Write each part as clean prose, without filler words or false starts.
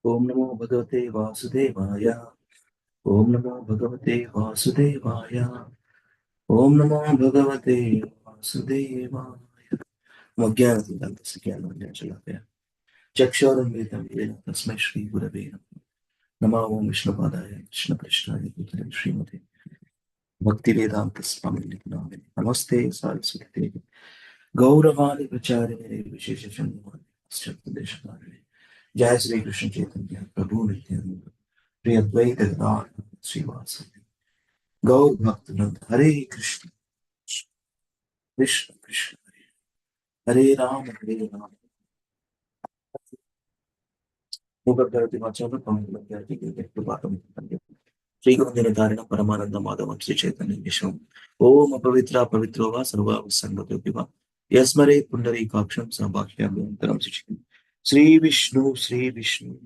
Om Namo Bhagavate Vasudevaya. Om Namo Bhagavate Vasudevaya. Om Namo Bhagavate Vasudevaya. Magyanatindantasya Chakshorunvitam Yena Tasmai Shri Gurave Namo Om Vishnupadaya Krishna Krishnaya Bhutale Srimate Bhakti Vedanta Swami Namini Namaste Saraswati Devi Gauravani Pracharini Vishesha Chandamani Stratadeshanari Jai Sri Krishna Chaitanya Prabhu Nityananda Priya Dvaita Gadar Srivasadi Gaur Bhaktanand Hare Krishna Krishna Krishna Hare Rama Hare Rama Mukadharati Vachana Pamuladhyati Kirti Bhattam Sri Gurundina Dharina Paramananda Madhavam Sri Chaitanya Vishwam Om Apavitra Pavitrova Sarva Sangatu Piva Yasmare Pundari Kaksham Sabhakhya Bhyantaram Sichikam Sri Vishnu Sri Vishnu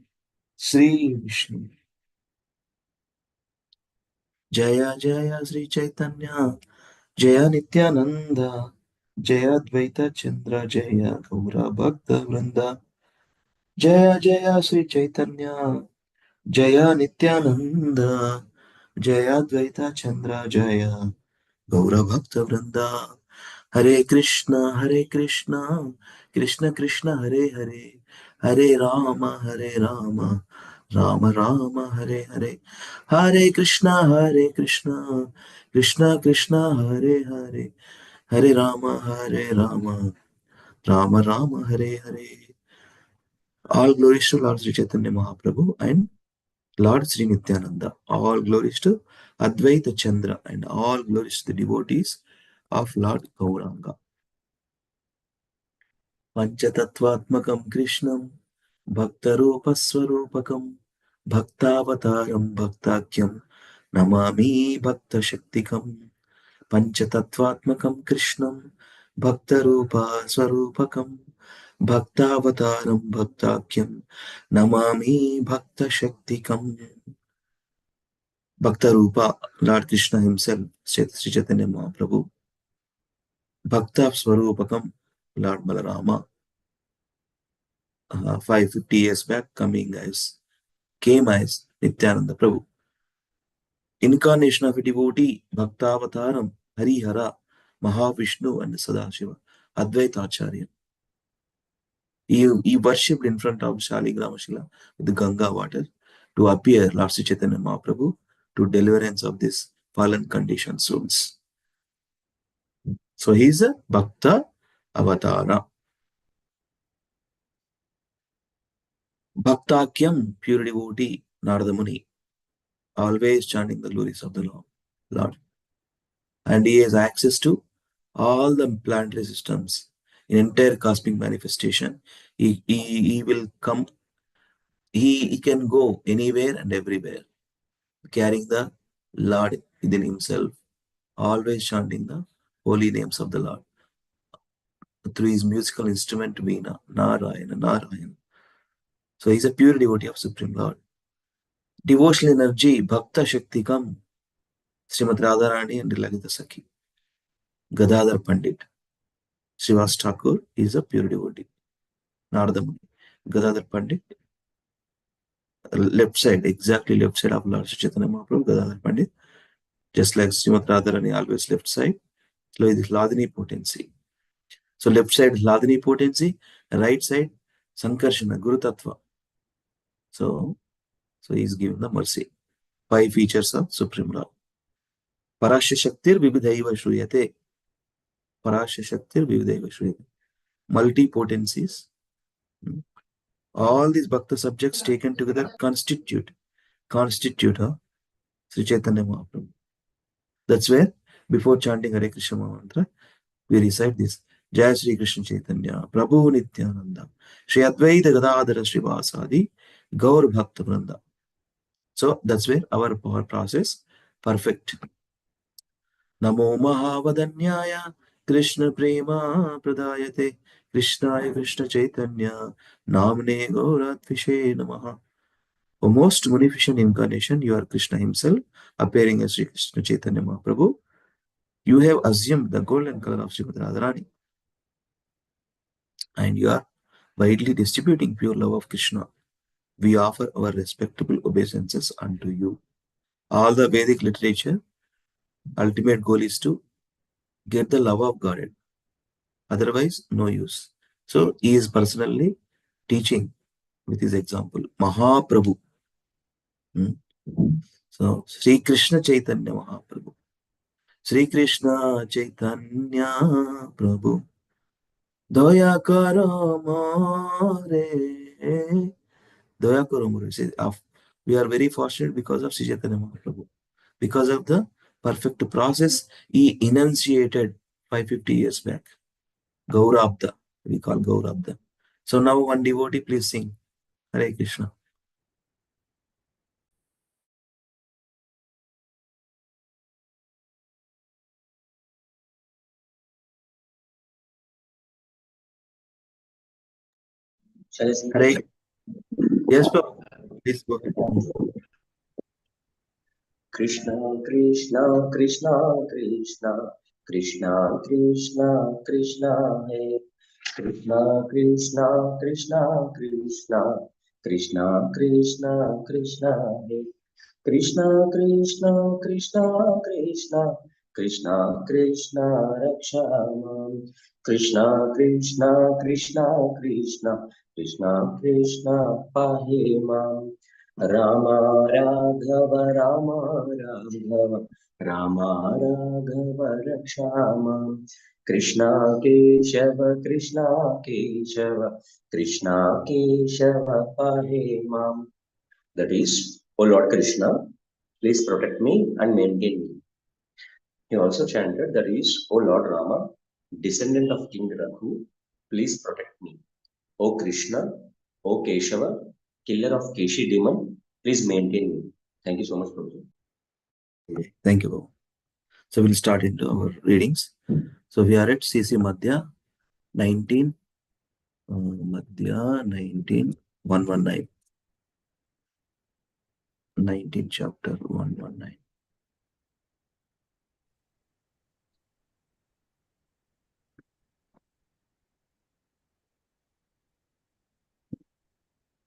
Sri Vishnu Jaya Jaya Sri Chaitanya Jaya Nityananda Jaya Dvaita Chandra Jaya Gaura Bhakta Vrinda Jaya Jaya Sri Chaitanya Jaya Nityananda Jaya Dvaita Chandra Jaya Gaura Bhakta Vrinda Hare Krishna Hare Krishna Krishna Krishna Hare Hare Hare Rama Hare Rama Rama Rama Hare Hare Hare Krishna Hare Krishna Krishna Krishna Hare Hare Hare Rama Hare Rama Rama Rama Hare Hare. All glories to Lord Sri Chaitanya Mahaprabhu and Lord Sri Nityananda. All glories to Advaita Chandra and all glories to the devotees of Lord Gauranga. Panchatattvatmakam Krishnam Bhaktarupaswarupakam Bhaktavataram Bhaktakyam Namami Bhakta Shaktikam Panchatattvatmakam Krishnam Bhaktarupa Swarupakam Bhaktavataram Bhaktakyam Namami Bhakta Shaktikam. Bhakta Rupa, Lord Krishna himself, Sri Chaitanya Mahaprabhu. Bhakta Swarupakam, Lord Balarama, 550 years back, came as Nityananda Prabhu. Incarnation of a devotee, Bhakta Avataram, Harihara, Mahavishnu and Sadashiva, Advaita Acharya. He worshipped in front of Shaligramashila with the Ganga water to appear Lord Sri Chaitanya Mahaprabhu to deliverance of this fallen conditioned souls. So he is a Bhakta Avatara. Bhaktakyam, pure devotee, Narada Muni, always chanting the glories of the Lord. And he has access to all the planetary systems in entire cosmic manifestation. He will come, he can go anywhere and everywhere, carrying the Lord within himself, always chanting the holy names of the Lord through his musical instrument Veena, Narayana, Narayana. So he's a pure devotee of Supreme Lord. Devotional energy, Bhakta Shaktikam, Srimad Radharani and Lalita Sakhi. Gadadhar Pandit, Srivas Thakur is a pure devotee. Narada Muni. Gadadhar Pandit, left side, exactly left side of Lord Chaitanya Mahaprabhu, Gadadhar Pandit. Just like Srimad Radharani, always left side. So it is Hladini potency. So left side Hladini potency, right side Sankarshana, Guru Tattva. So he is given the mercy. 5 features of Supreme Lord. Parasya Shaktir Vibhidhaiva Shruyate. Parasya Shaktir Vibhidhaiva Shruyate. Multi-potencies. All these Bhakta subjects taken together constitute Sri Chaitanya Mahaprabhu. That's where, before chanting Hare Krishna mantra, we recite this. Jai Sri Krishna Chaitanya, Prabhu Nityananda, Sri Advaita Gadadhara Srivasadi, Gaur Bhakta Vranda. So that's where our process perfect. Namo Mahavadanyaya Krishna Prema Pradayate Krishnaya Krishna Chaitanya Namne Gauratvishe Namaha. O most munificent incarnation, you are Krishna himself, appearing as Sri Krishna Chaitanya Mahaprabhu. You have assumed the golden color of Srimad Radharani. And you are widely distributing pure love of Krishna. we offer our respectable obeisances unto you. All the Vedic literature, ultimate goal is to get the love of God. Otherwise, no use. So he is personally teaching with his example. Mahaprabhu. Hmm? So Sri Krishna Chaitanya Mahaprabhu. Sri Krishna Chaitanya Prabhu. Daya karo more. Daya karo more. We are very fortunate because of Sri Chaitanya Mahaprabhu. Because of the perfect process he enunciated 550 years back. Gaurabda. We call Gaurabda. So now one devotee, please sing. Hare Krishna. Shall I sing? Hare. Yes, Prabhu. Please go ahead. Krishna, Krishna, Krishna, Krishna, Krishna, Krishna, Krishna, Hey. Krishna, Krishna, Krishna, Krishna, Krishna, Krishna, Krishna, Hey. Krishna, Krishna, Krishna, Krishna, Krishna, Krishna, Rakshamam. Krishna, Krishna, Krishna, Krishna, Krishna, Krishna, Pahimam. Rama, Raghava, Rama, Raghava, Rama, Raghava, Rakshamam. Krishna, Keshava, Krishna, Keshava, Krishna, Keshava, Pahimam. That is, O Lord Krishna, please protect me and maintain me. He also chanted, that is, O Lord Rama, descendant of King Raghu, please protect me. O Krishna, O Keshava, killer of Keshi demon, please maintain me. Thank you so much, Prabhu. Thank you, Prabhu. So we'll start into our readings. So we are at CC Madhya 19, Madhya 19, 119. 19 chapter 119.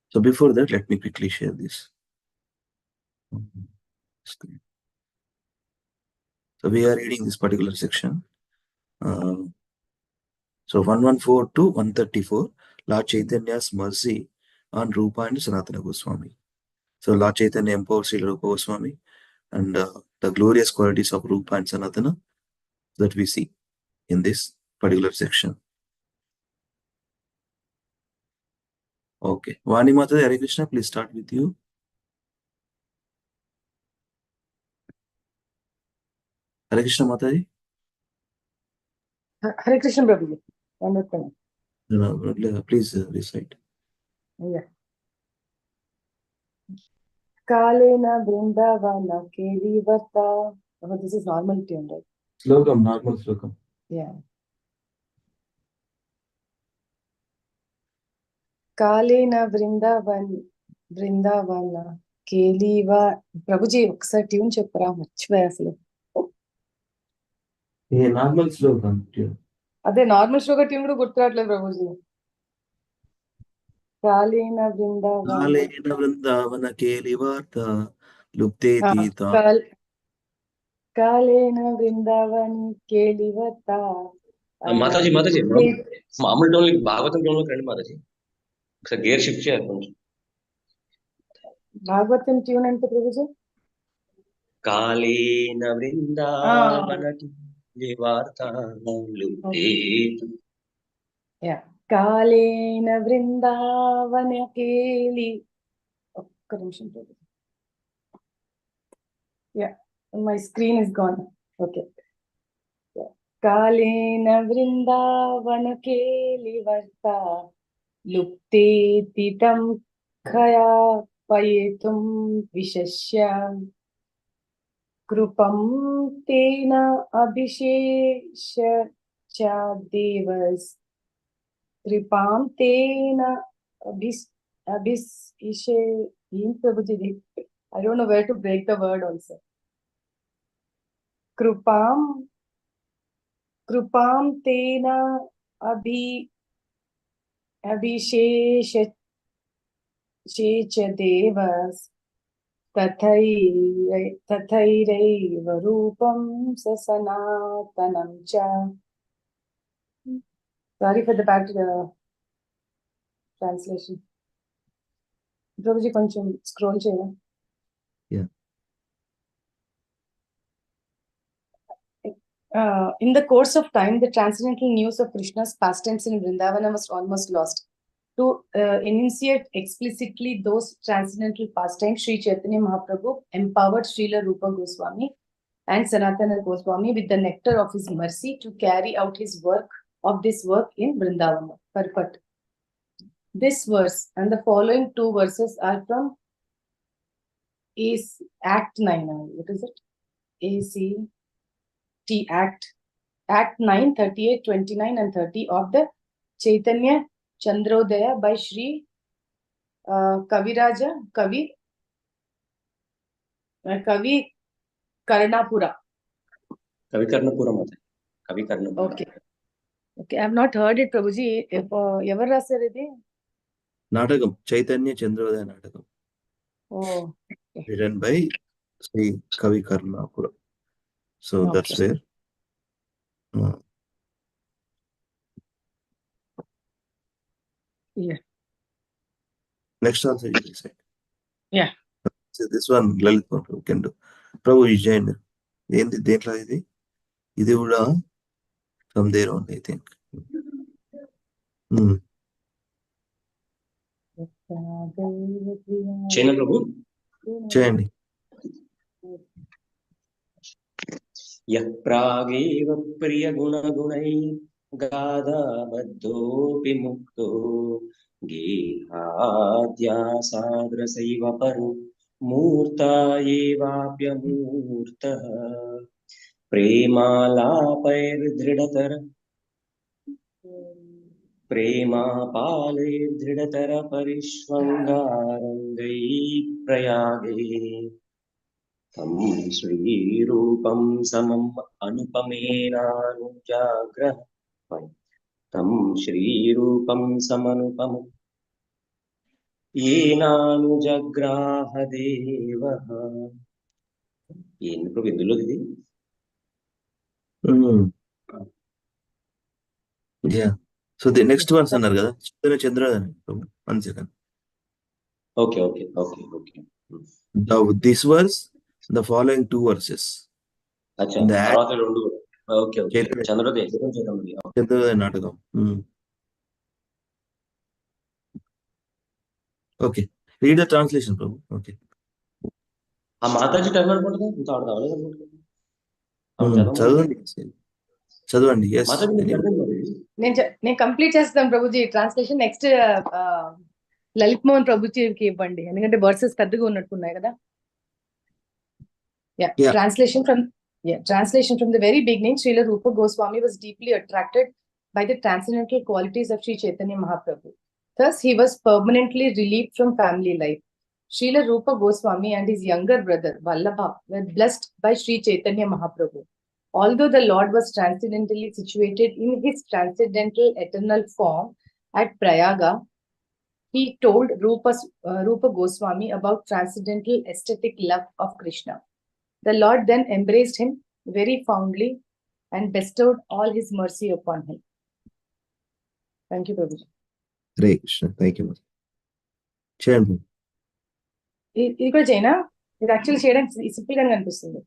So before that, let me quickly share this. Screen. So we are reading this particular section. So 114 to 134, Lord Chaitanya's mercy on Rupa and Sanatana Goswami. So Lord Chaitanya empowers Srila Rupa Goswami and the glorious qualities of Rupa and Sanatana that we see in this particular section. Okay. Vani Mata, Hare Krishna, please start with you. Hare Krishna Mataji. Hare Krishna Prabhuji. Please recite. Yeah. Kalena Vrindavana Kelivarta. Oh, this is normal tune, right? Slokam, normal slokam. Yeah. Kalena Vrindavana Keliva. Prabhuji, ఒకసారి tune చెప్పరా మర్చిపోయా అసలు. ఏ normal శ్లోకం tune. అదే normal శ్లోక tune కూడా గుర్తురావట్లేదు ప్రభుజీ. కాళీన వృందావన కేలివార్త లుప్తేతీత. కాళేన వృందావని కేలివత. మాతాజీ మామూలు tone Bhagavatam టోన్లోకి రండి మాతాజీ. ఒకసారి గేర్ షిఫ్ట్ చేయాలి కొంచెం. భాగవతం ట్యూన్ అంటే ప్రభుజీ కాళేన వృందావన కేలివార్త లుప్తేతు. కాళేన వృందావన కేలి. ఒక్క నిమిషం Prabhuji. My screen is gone. Okay. కాళేన వృందావన కేలివర్త లుప్తేతి తం ఖయా పయేతుం విశస్య కృపం తేన అభిషేష చ దేవస్ కృపాం తేన అభిషే. ఏం ప్రభుజీ ఇది? I don't know where to break the word also. Krupam tena abhishesha Devas Tathaireiva Rupam Sasanatanam Cha. Sorry for the bad translation. Prabhuji, koncham scroll cheyana. Yeah. In the course of time, the transcendental news of Krishna's pastimes in Vrindavana was almost lost. To enunciate explicitly those transcendental pastimes, Sri Chaitanya Mahaprabhu empowered Srila Rupa Goswami and Sanatana Goswami with the nectar of his mercy to carry out his work in Vrindavana. Purport. This verse and the following two verses are from Act 9. What is it? ACT Act 9, 38, 29 and 30 of the Chaitanya Chandrodaya by Sri Kaviraja Kavi Karnapura. Kavi Karnapura Mata. Kavi Karnapura. Okay. Okay, I have not heard it, Prabhuji. Ever rasaru idi? Natakam, Chaitanya Chandrodaya Natakam. Oh. Okay. Written by Sri Kavi Karnapura. So Okay. that's where. Yeah. Next answer you will say. Yeah. So this one, Lalit Prabhu can do. Prabhu is joined. Dentla idi? Idi kuda from there on, I think. Chena Prabhu. Cheyandi. Yah pragev priya guna gunai gada baddhopi mukto gehadya sadra saiva paru murta evapya murta premalapair dridhatar premapalir dridhatara parishvangarangai prayage tam Sri Rupam samam anupamenanujagrah tam Sri Rupam samanupam yenanujagraha devaha. Prabhu ఇందులో ఇది? Yeah. So the next one అన్నారు కదా Chandrodaya. One second. Okay. This verse, the following two verses. అచ్చా In the act, తర్వాత రెండు. Okay Chandrodaya Chandrodaya Natakam. Okay. Read the translation, Prabhu. Okay. ఆ Mataji turn అనుకుంటుందా ఇంత ఆడదా అవ్వలేదు అనుకుంటున్నా. చదవండి. Yes. నేను కంప్లీట్ చేస్తాను ప్రభుజీ ట్రాన్స్లేషన్. నెక్స్ట్ లలిత్ మోహన్ ప్రభుజీకి ఇవ్వండి, ఎందుకంటే వర్సెస్ పెద్దగా ఉన్నట్టున్నాయి కదా. Translation from the very beginning, Srila Rupa Goswami was deeply attracted by the transcendental qualities of Sri Chaitanya Mahaprabhu. Thus, he was permanently relieved from family life. Srila Rupa Goswami and his younger brother Vallabha were blessed by Sri Chaitanya Mahaprabhu. Although the Lord was transcendentally situated in his transcendental eternal form at Prayaga, he told Rupa Goswami about transcendental aesthetic love of Krishna. The Lord then embraced him very fondly and bestowed all his mercy upon him. Thank you, Prabhuji. Hare Krishna. Thank you. Chanting. ఇది కూడా చేయనా? ఇది actually చేయడానికి simple గానే అనిపిస్తుంది.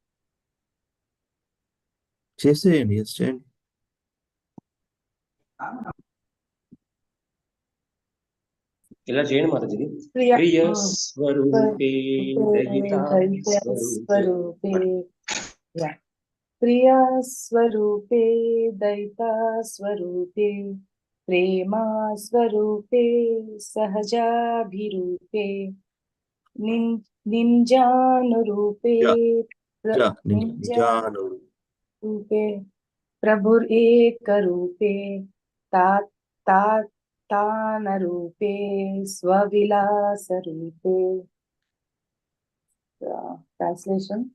చేసేయండి. Yes, చేయండి. ఇలా చేయండి మాతాజీ. ప్రియ స్వరూపే దయితా స్వరూపే ప్రియా స్వరూపే దయితా స్వరూపే ప్రేమా స్వరూపే సహజాభిరూపే నింజానురూపే RuPay ప్రభురేకరూపే తానరూపే స్వవిలాసరూపే. Translation.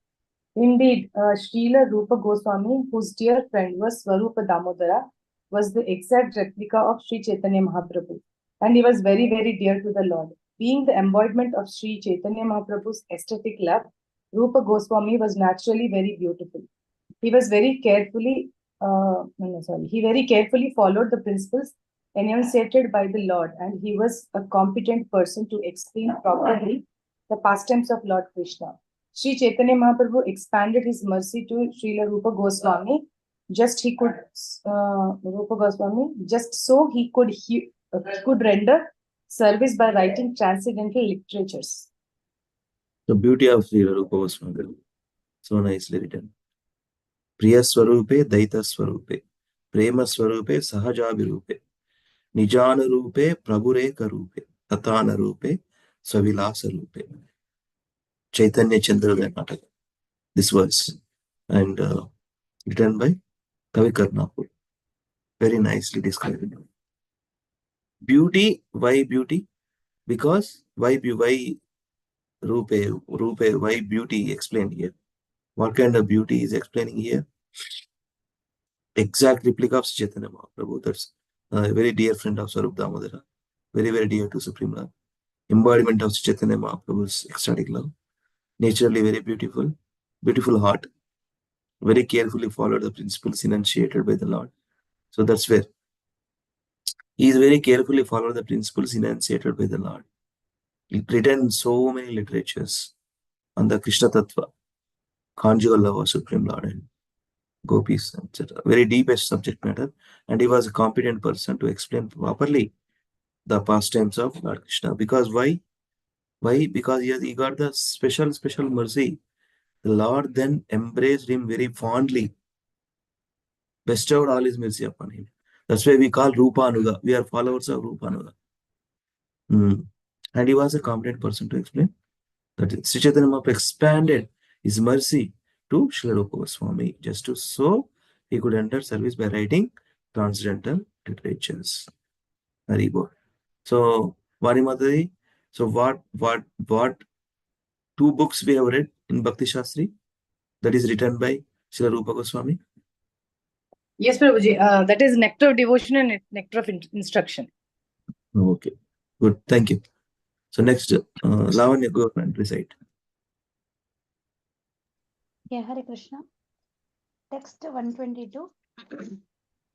Indeed, Srila Rupa Goswami, whose dear friend was Swarupa Damodara, was the exact replica of Sri Chaitanya Mahaprabhu, and he was very, very dear to the Lord. Being the embodiment of Sri Chaitanya Mahaprabhu's aesthetic love, Rupa Goswami was naturally very beautiful. He was very carefully, he very carefully followed the principles enunciated by the Lord, and he was a competent person to explain properly the pastimes of Lord Krishna. Sri Chaitanya Mahaprabhu expanded his mercy to Srila Rupa Goswami, just so he could render service by writing transcendental literatures. The beauty of Srila Rupa Goswami, so nicely written. Priya Swarupe, Daita Swarupe, Prema Swarupe, Sahajabirupe, Nijana Rupe, Prabhureka Rupe, Tatana Rupe, Savilasa Rupe. Chaitanya Chandra Nataka. This was, and written by Kavi Karnapur. Very nicely described. Beauty, why beauty? Because why Rupe, why beauty explained here? What kind of beauty is explaining here? Exact replica of Chaitanya Mahaprabhu. That's a very dear friend of Swarup Damodara. Very, very dear to Supreme Lord. Embodiment of Chaitanya Mahaprabhu's ecstatic love. Naturally very beautiful. Beautiful heart. Very carefully followed the principles enunciated by the Lord. So that's where he is very carefully followed the principles enunciated by the Lord. He written so many literatures on the Krishna Tattva, conjugal love of Supreme Lord and gopis, etc. Very deepest subject matter, and he was a competent person to explain properly the pastimes of Lord Krishna. Because why? Why? Because he got the special mercy. The Lord then embraced him very fondly, bestowed all his mercy upon him. That's why we call Rupanuga. We are followers of Rupanuga. And he was a competent person to explain that Sri Chaitanya Mahaprabhu expanded his mercy to Srila Rupa Goswami just to so he could enter service by writing transcendental literatures. Haribol. So, Vani Mataji, so what two books we have read in Bhakti Shastri that is written by Srila Rupa Goswami? Yes, Prabhuji. That is Nectar of Devotion and Nectar of Instruction. Okay, good. Thank you. So next, Lavanya, go and recite. Yeah, Hare Krishna. Text 122.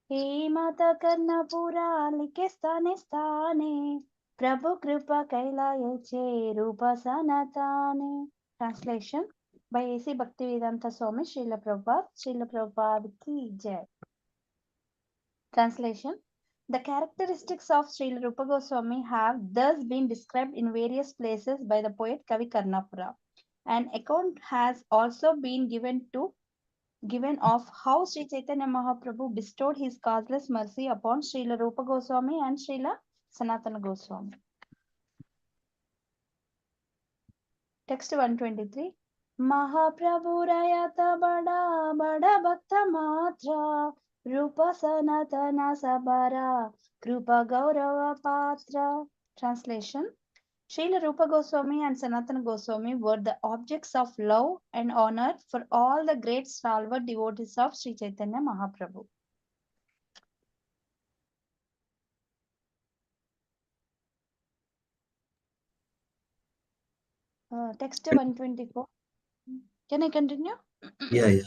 He Mata Karna Pura Like Stane Stane Prabhu Kripa Kailayache Rupa Sanatane. Translation by A.C. Bhaktivedanta Swami Srila Prabhupada Ki Jai. Translation. The characteristics of Srila Rupa Goswami have thus been described in various places by the poet Kavi Karnapura. An account has also been given of how Sri Chaitanya Mahaprabhu bestowed his causeless mercy upon Srila Rupa Goswami and Srila Sanatana Goswami. Text 123. Mahaprabhu Rayata Bada Bhakta Matra Rupa Sanatana Sabara Krupa Gaurava Patra. Translation. Srila Rupa Goswami and Sanatana Goswami were the objects of love and honor for all the great stalwart devotees of Sri Chaitanya Mahaprabhu. Text 124. Can I continue? Yeah.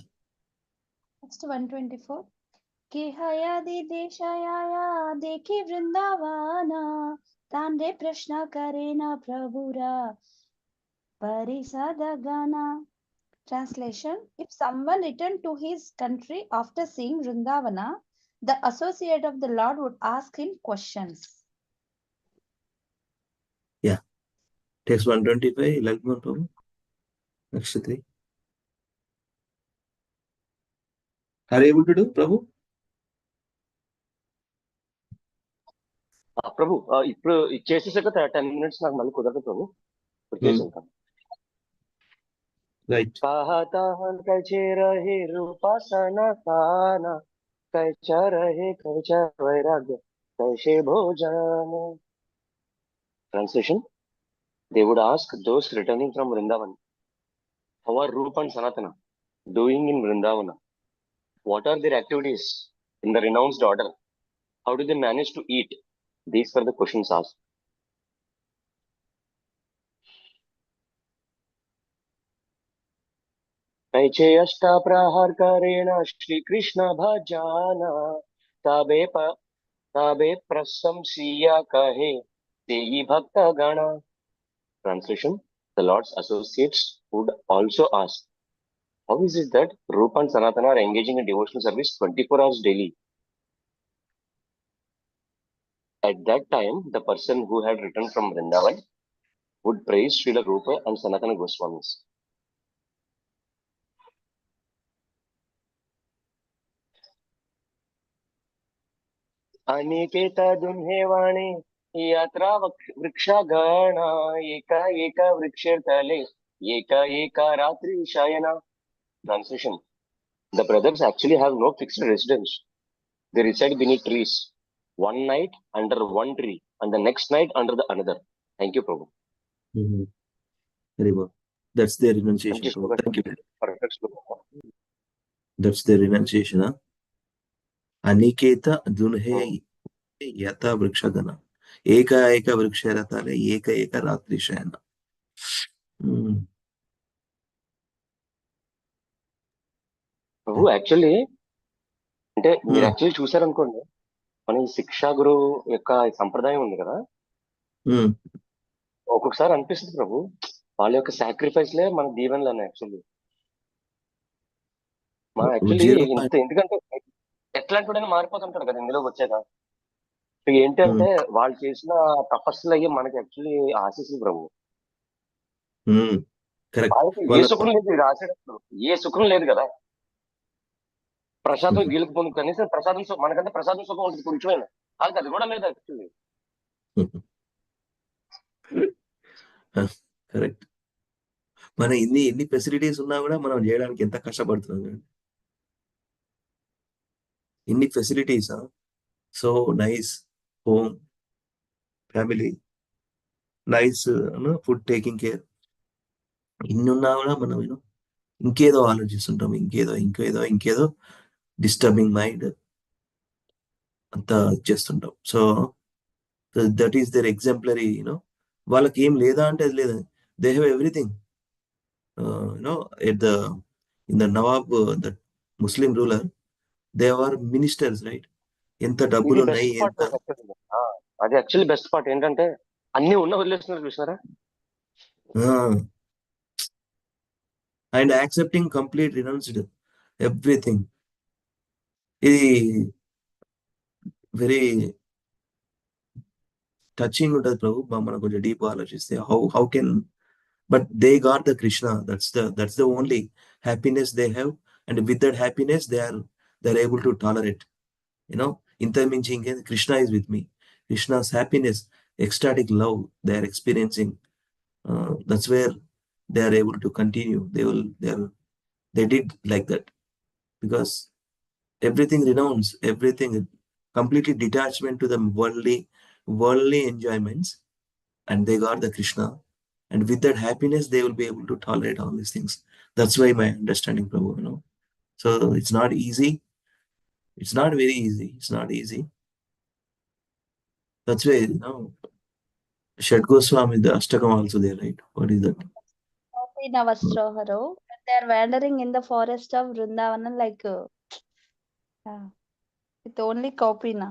Text 124. Kehaya di deshaya dekhi vrindavana tande prashna karena prabhura parisadagana. Translation. If someone returned to his country after seeing Vrindavana, the associate of the Lord would ask him questions. Yeah. Text 125, Lalman Prabhu. Next 3. Are you able to do, Prabhu? ప్రభు ఇప్పుడు చేసేసాక 10 minutes నాకు మళ్ళీ కుదరదు ప్రభు ఇప్పుడు చేసేద్దాం Right. कहता हन cache रहे रूपासना खाना कैचा रहे कैचा वैराग्य कैसे भोजन. Translation. They would ask those returning from Vrindavan, how are Rupa and Sanatana doing in Vrindavana? What are their activities in the renounced order? How do they manage to eat? These were the questions asked. पैचेयष्टाप्रहारकारेण Shrikrishna भजाना तबे तबे प्रशंसीय कहे तेयि भक्त गण. Translation: The Lord's associates would also ask, how is it that Rupa and Sanatana are engaging in devotional service 24 hours daily? At that time, the person who had returned from Vrindavan would praise Srila Rupa and Sanatana Goswamis. Aniket दुन्हे वाणे यात्रा वृक्षगण एका एका वृक्षतले एका एका रात्रि शयना. Translation: The brothers actually have no fixed residence. They reside beneath trees. One night under one tree and the next night under the another. Thank you, Prabhu. Very well. That's their renunciation, Thank you, Prabhu. Thank you. Perfect sloka. That's their renunciation, huh? Aniketa dunhe yata vrikshagana. Eka eka vriksharatale eka eka ratri shayana. Prabhu actually అంటే మీరు actually చూసారనుకోండి, మన ఈ శిక్షా గురు యొక్క సంప్రదాయం ఉంది కదా, ఒక్కొక్కసారి అనిపిస్తుంది ప్రభు వాళ్ళ యొక్క సాక్రిఫైస్ లే మన దీవెనలు అన్న యాక్చువల్లీ మన యాక్చువల్లీ ఇంత ఎందుకంటే ఎట్లాంటి మారిపోతుంటాడు కదా ఇందులోకి వచ్చాక. ఏంటంటే వాళ్ళు చేసిన తపస్సులు అయ్యి మనకి యాక్చువల్లీ ఆశీస్సులు ప్రభు. వాళ్ళకి ఏ సుఖం లేదు రాసేటప్పుడు, ఏ సుఖం లేదు కదా. ప్రసాదం వీళ్ళకి పొందు కనీసం ప్రసాదం మనకంటే ప్రసాదం సుఖం ఉంటుంది కొంచెమైనా, వాళ్ళకి అది కూడా లేదు యాక్చువల్లీ. కరెక్ట్. మన ఎన్ని ఫెసిలిటీస్ ఉన్నా కూడా మనం చేయడానికి ఎంత కష్టపడుతున్నాం. ఇన్ని facilities, so nice home, family, nice food taking care, ఇన్ని ఉన్నా కూడా మనం ఇంకేదో ఆలోచిస్తుంటాం, ఇంకేదో డిస్టర్బింగ్ మైండ్ అంతా చేస్తుంటాం. So that is there exemplary. వాళ్ళకి ఏం లేదా అంటే అది లేదా, they have everything. At the in the nawab, the Muslim ruler, they are ministers, right? ఎంత డబ్బులు ఉన్నాయి, అది యాక్చువల్లీ బెస్ట్ పార్ట్ ఏంటంటే అన్ని ఉన్న వదిలేస్తున్నారు చూసారా. And accepting complete renounced everything. ఇది వెరీ టచింగ్ ఉంటుంది ప్రభు. మనం కొంచెం డీప్ ఆలోచిస్తే how can, but they got the Krishna. That's the only happiness they have. And with that happiness they are able to tolerate. ఇంత మించి ఇంకేంది, Krishna is with me. Krishna's happiness, ecstatic love they are experiencing. That's where they are able to continue. They did like that because everything renounced, everything completely detachment to the worldly enjoyments, and they got the Krishna, and with that happiness they will be able to tolerate all these things. That's why my understanding, Prabhu. So it's not easy. It's not very easy. It's not easy. That's why Shat Goswami, the Ashtakam also there, right? What is that? They are wandering in the forest of Vrindavan like with only copy na.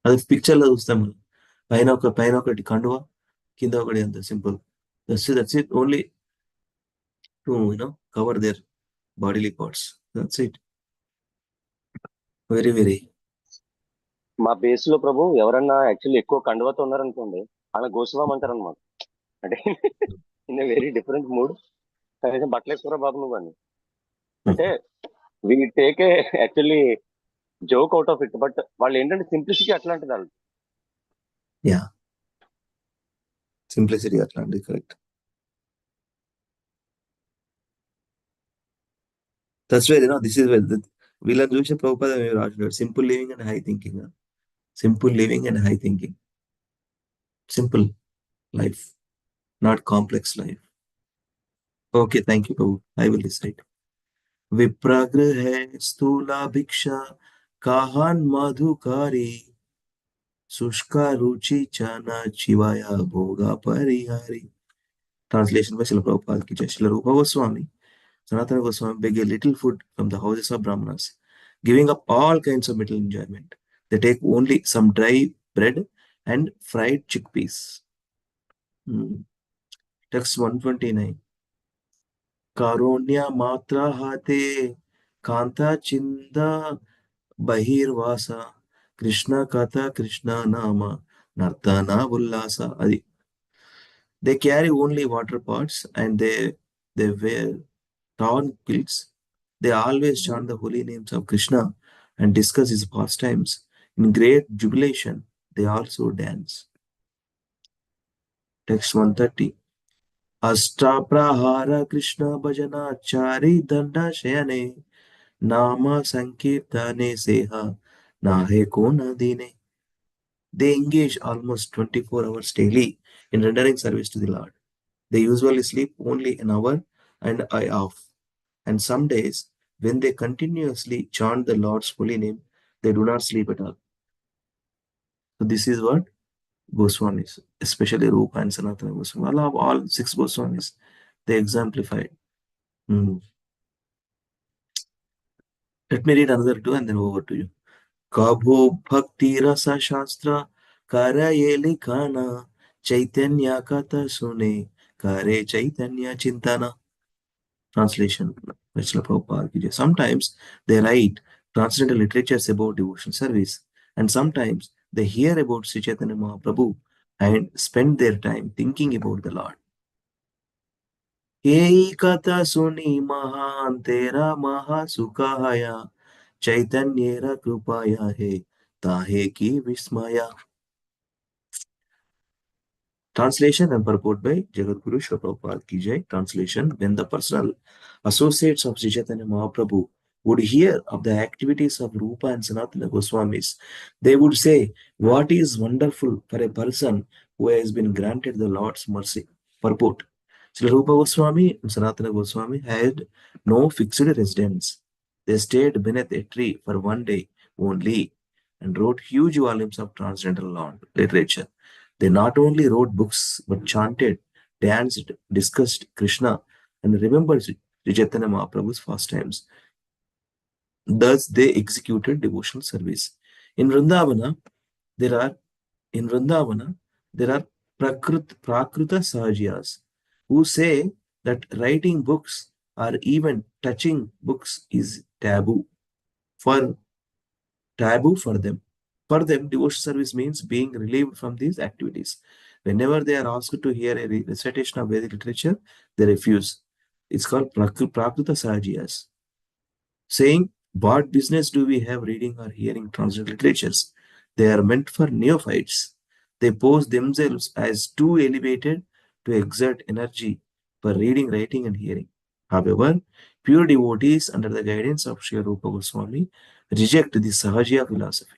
అది picture లో చూస్తాం మనం. పైన ఒకటి కండువ, కింద ఒకటి, అంత simple. That's it only to cover their bodily parts. That's it. Very very. మా బేస్ లో ప్రభు ఎవరన్నా యాక్చువల్లీ ఎక్కువ కండువతో ఉన్నారనుకోండి, అలా గోస్వామి అంటారు అనమాట. అంటే ఇన్ వెరీ డిఫరెంట్ మూడ్. కనీసం బట్టలు వేసుకోరా బాబు నువ్వు అని. అంటే we take a actually joke out of it. But వాళ్ళు ఏంటంటే సింప్లిసిటీ అట్లాంటిది వాళ్ళు. యా, సింప్లిసిటీ అట్లాంటిది, correct. That's why this is well. వీళ్ళని చూసే Prabhupada Raju simple living and high thinking. Simple living and high thinking. Simple life, not complex life. Okay, thank you Prabhu. I will decide. విప్రగృహే స్థూల భిక్ష కాహాన్ మధుకారి शुष्क रुचि चन चिवाया भोगा Parihari. Translation by Srila Prabhupada ki jai. Srila Rupa Goswami Sanatana Goswami beg a little food from the houses of Brahmanas, giving up all kinds of material enjoyment. They take only some dry bread and fried chickpeas. Text 129. Karunya matra hate kanta chinda bahirvasa Krishna kata Krishna nama nartana ullasa. They carry only water pots and they wear torn kilts. They always chant the holy names of Krishna and discuss his pastimes. In great jubilation, they also dance. Text 130. Ashtaprahara Krishna Bhajana Chari Danda Shayane Nama Sankirtane Seha Nahe Kona Dine. They engage almost 24 hours daily in rendering service to the Lord. They usually sleep only an hour and eye off. And some days, when they continuously chant the Lord's holy name, they do not sleep at all. So this is what Goswamis, especially Rupa and Sanatana Goswami, all six Goswamis, they exemplified. Let me read another two and then over to you. Kabho Bhakti Rasa Shastra Karaye Likhana Chaitanya Kata Sune Kare Chaitanya Chintana. Translation. Sometimes they write transcendental literatures about devotional service, and sometimes they hear about Sri Chaitanya Mahaprabhu and spend their time thinking about the Lord. Yei kata suni mahan tera maha sukahaya chaitanyera krupaya he tahe ki vismaya. Translation and purport by Jagadguru Srila Prabhupada Ki Jai. Translation: when the personal associates of Sri Chaitanya Mahaprabhu would hear of the activities of Rupa and Sanatana Goswamis, they would say, "What is wonderful for a person who has been granted the Lord's mercy." Purport: Sri Rupa Goswami and Sanatana Goswami had no fixed residence. They stayed beneath a tree for one day only and wrote huge volumes of transcendental literature. They not only wrote books but chanted, danced, discussed Krishna, and remembered Sri Chaitanya Mahaprabhu's pastimes. Thus, they executed devotional service. In Vrindavana, there are Prakruta Sahajiyas who say that writing books or even touching books is taboo for them. For them, devotional service means being relieved from these activities. Whenever they are asked to hear a recitation of Vedic literature, they refuse. It's called Prakruta Sahajiyas, saying, "What business do we have reading or hearing transcendental literatures? They are meant for neophytes." They pose themselves as too elevated to exert energy for reading, writing, and hearing. However, pure devotees under the guidance of Sri Rupa Goswami reject the Sahajiya philosophy.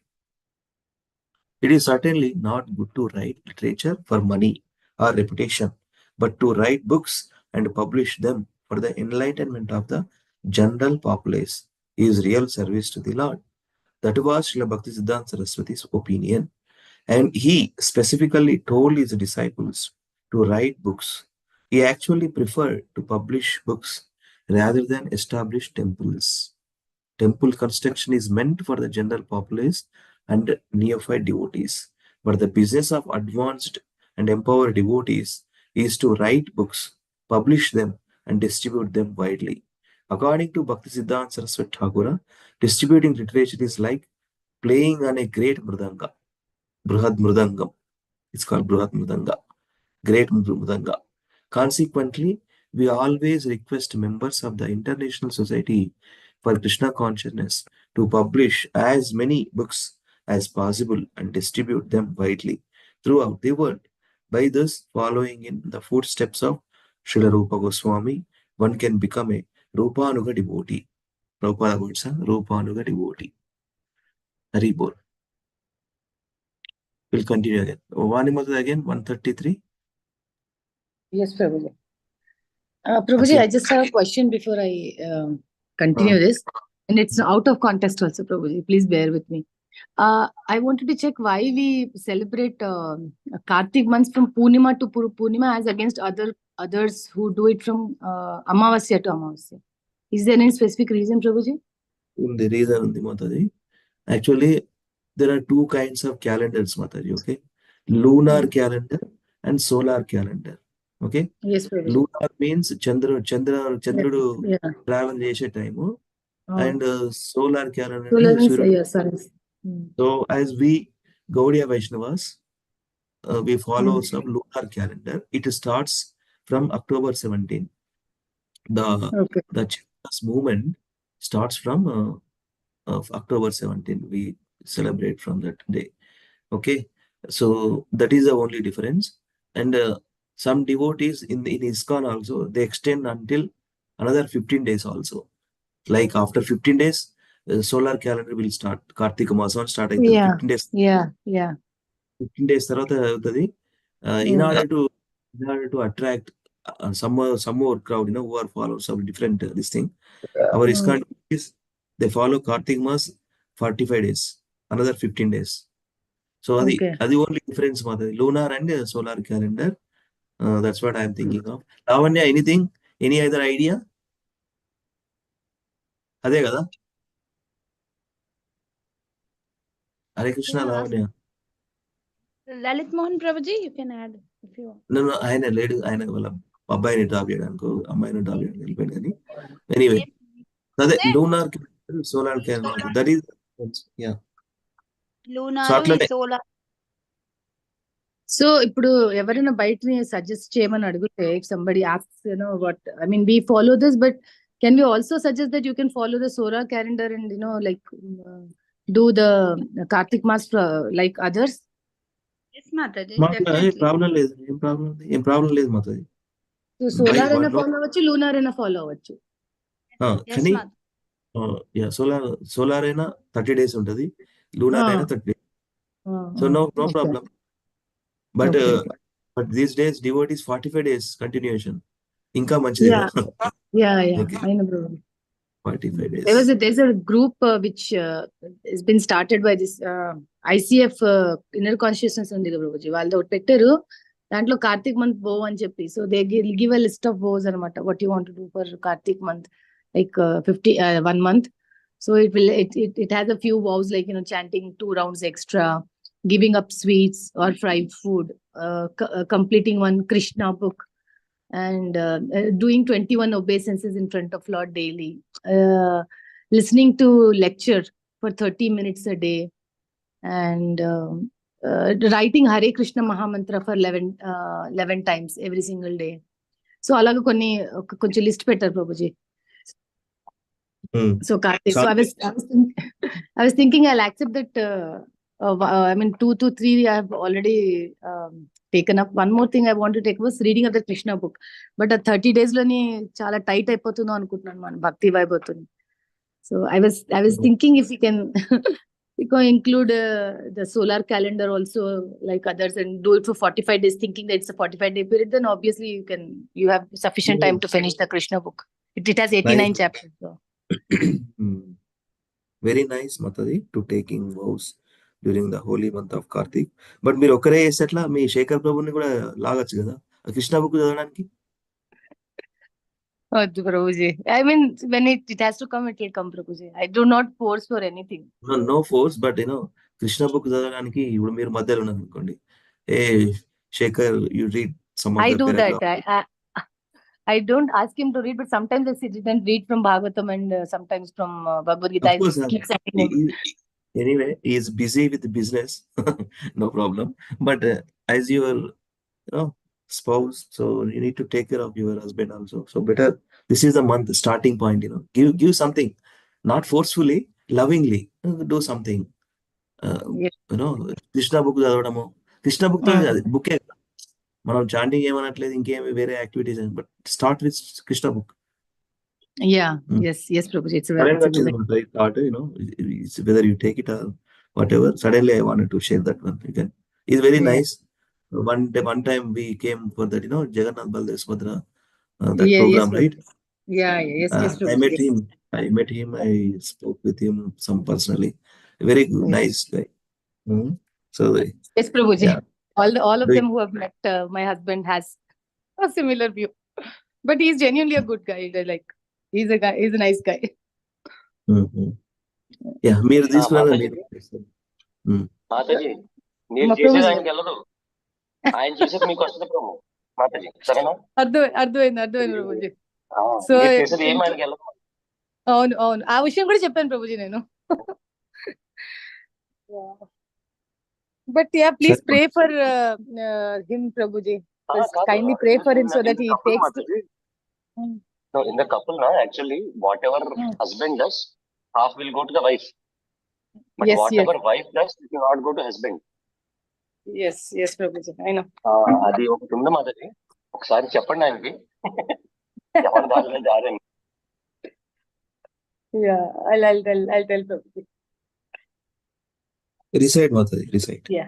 It is certainly not good to write literature for money or reputation, but to write books and publish them for the enlightenment of the general populace is real service to the Lord. That was Srila Bhaktisiddhanta Saraswati's opinion, and he specifically told his disciples to write books. He actually preferred to publish books rather than establish temples. Temple construction is meant for the general populace and neophyte devotees, but the business of advanced and empowered devotees is to write books, publish them, and distribute them widely. According to Bhaktisiddhanta Saraswati Thakura, distributing literature is like playing on a great mridanga, Bruhad Mridangam. It's called Bruhad Mridanga, Great Mridanga. Consequently, we always request members of the International Society for Krishna Consciousness to publish as many books as possible and distribute them widely throughout the world. By this, following in the footsteps of Srila Rupa Goswami, one can become a Rupanuga devotee. Prabhupada words are Rupanuga devotee. Hari Bol. We'll continue again. Vanimata again, 133. Yes, Prabhuji. Prabhuji, I just have a question before I continue this. And it's out of context also, Prabhuji. Please bear with me. I wanted to check why we celebrate Kartik months from Purnima to Purnima as against others who do it from Amavasya to Amavasya. Is there any specific reason, Prabhuji? The reason undi Mataji. Actually, there are two kinds of calendars, Mataji. Okay, lunar calendar and solar calendar. Okay, Yes, Prabhuji. lunar means Chandrudu Yeah. travel చేసే time, and solar calendar Solar means is, Surya. yes, sorry. So as we Gaudiya Vaishnavas, we follow Mm. some lunar calendar. It starts from October 17. The Okay. the Chandra's movement starts from of October 17. We celebrate from that day. Okay, so that is the only difference. And some devotees in ISKCON also, they extend until another 15 days also. Like after 15 days, solar calendar will start. Kartika Masam start అవుతుంది. Yeah. 15 days. Yeah. 15 days తర్వాత అవుతుంది. In order to attract some more crowd, who are followers of different this thing. Our ISKCON is, they follow Kartik Mas 45 days, another 15 days. So Okay. the only difference, Mother, lunar and solar calendar. That's what I'm thinking of. Lavanya, anything? Any other idea? అదే కదా. Hare Krishna, Yeah. Lavanya. Lalit Mohan Prabhuji, you can add if you want. No, ఆయన లేడు. ఆయన వాళ్ళ అబ్బాయిని drop చేయడానికి, అమ్మాయిని drop చేయడానికి వెళ్ళిపోయాడు కానీ. ఎనీవే, అదే lunar calendar, solar calendar. That is yeah. Lunar So అట్లనే solar. సో ఇప్పుడు ఎవరైనా బయటని సజెస్ట్ చేయమని అడిగితే, if somebody asks, what I mean, we follow this, but can we also suggest that you can follow the solar calendar and like do the Kartik Mas like others? Yes, Mataji, మాకు definitely. Problem లేదు. ఏం problem లేదు మాతది. So solar అయినా follow అవ్వచ్చు, lunar అయినా follow అవ్వచ్చు. Yes, కానీ Mataji. Solar అయినా 30 days ఉంటుంది, lunar అయినా 30 days. So no problem. But these days devotees 45 days continuation. ఇంకా మంచిది కదా. Yeah. Okay. I know, bro. 45 days. There's a group which has been started by this ICF inner consciousness ఉంది కదా ప్రభుజీ, వాళ్ళు ఒకటి పెట్టారు, దాంట్లో కార్తీక్ మంత్ బో అని చెప్పి. So they give a list of vows అనమాట, what you want to do for Kartik month, like 1 month. So it has a few vows, like chanting 2 rounds extra, giving up sweets or fried food, completing 1 Krishna book, and doing 21 obeisances in front of Lord daily, listening to lecture for 30 minutes a day, and writing Hare Krishna Mahamantra for 11 times every single day. So అలాగా కొంచెం list పెట్టారు Prabhuji. So Kartik, so I was thinking I'll accept that. I mean 2 to 3 I have already taken up. One more thing I want to take was reading of the Krishna book. But 30 days loni chala tight అయిపోతుందో అనుకుంటున్నాను, మన భక్తి vibe అవుతుంది. So I was thinking if we can include the solar calendar also like others and do it for 45 days, thinking that it's a 45-day period, then obviously you have sufficient time to finish the Krishna book. It has 89 chapters. So. Very nice, Matadi, to taking vows during the holy month of Kartik. But మీరు ఒకరే చేసేట్లా మీ శేఖర్ ప్రభుని కూడా లాగచ్చు కదా Krishna book చదవడానికి. Prabhuji, I mean, when it has to come, it will come, Prabhuji. I do not force for anything. No force, but Krishna book చదవడానికి ఇప్పుడు మీరు మధ్యలో ఉన్నారు అనుకోండి, ఏ Shekhar, you read some of I the do paragraph. that. I don't ask him to read, but sometimes I sit and read from Bhagavatam and sometimes from Bhagavad Gita. Of course, I keep sending him. Anyway, he is busy with the business. No problem. But as your spouse, so you need to take care of your husband also. So better, this is the month starting point. Give something, not forcefully, lovingly. Do something. Yes. Krishna book చదవడము, Krishna book తో bouquet మనం chanting ఏమనట్లేదు, ఇంకేమి వేరే activities, but start with Krishna book. Yeah. Yes, Prabhuji. It's a very right thought, whether you take it or whatever. Suddenly I wanted to share that one. You can. It's very nice. One time we came for that, Jagannath Baldev Subhadra, that program, yes, right? Yeah. Yes, Prabhuji. I met him. I spoke with him some personally. Very good, nice guy. So yes, Prabhuji. Yeah. All of them who have met my husband has a similar view, but he's genuinely a good guy. Like He's a guy. He's a nice guy. Yeah మీరు తీసుకున్నారు మాతాజీ మాతాజీ మీరు మా చేసేది ప్రభుజీ ఆయనకి వెళ్ళదు, ఆయన చేసేది మీకు వస్తుంది ప్రభు. మాతాజీ సరేనా? అర్థమైంది ప్రభుజీ. సో మీరు చేసేది ఏం ఆయనకి వెళ్ళదు. అవును అవును, ఆ విషయం కూడా చెప్పాను ప్రభుజీ నేను. But yeah, please సరే pray for him, Prabhuji. Kindly pray for him so that he takes. No, in the couple, na, actually, whatever husband does, half will go to the wife. But Yes, whatever wife does, it will not go to husband. yes, Prabhuji. I know. అది ఒకటి ఉంది మాధవి, ఒకసారి చెప్పండి ఆయనకి. ఎవరి దారిలో జారని. Yeah, I'll tell Prabhuji. Reside Mataji, reside. Yeah.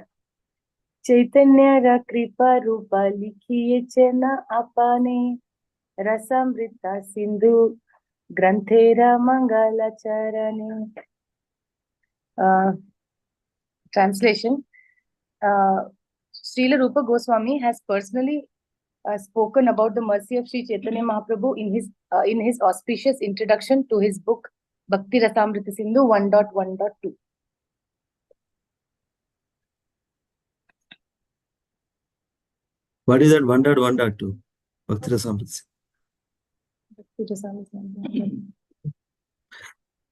चैतन्य रा कृपा रूपा लिखिए चना अपने रसामृता सिंधु ग्रंथेरा मंगल चरणे. Translation. Srila Rupa Goswami has personally spoken about the mercy of Sri Chaitanya Mahaprabhu in his auspicious introduction to his book Bhakti Rasamrita Sindhu 1.1.2. What is that 1.1.2? Bhakti Rasamrita.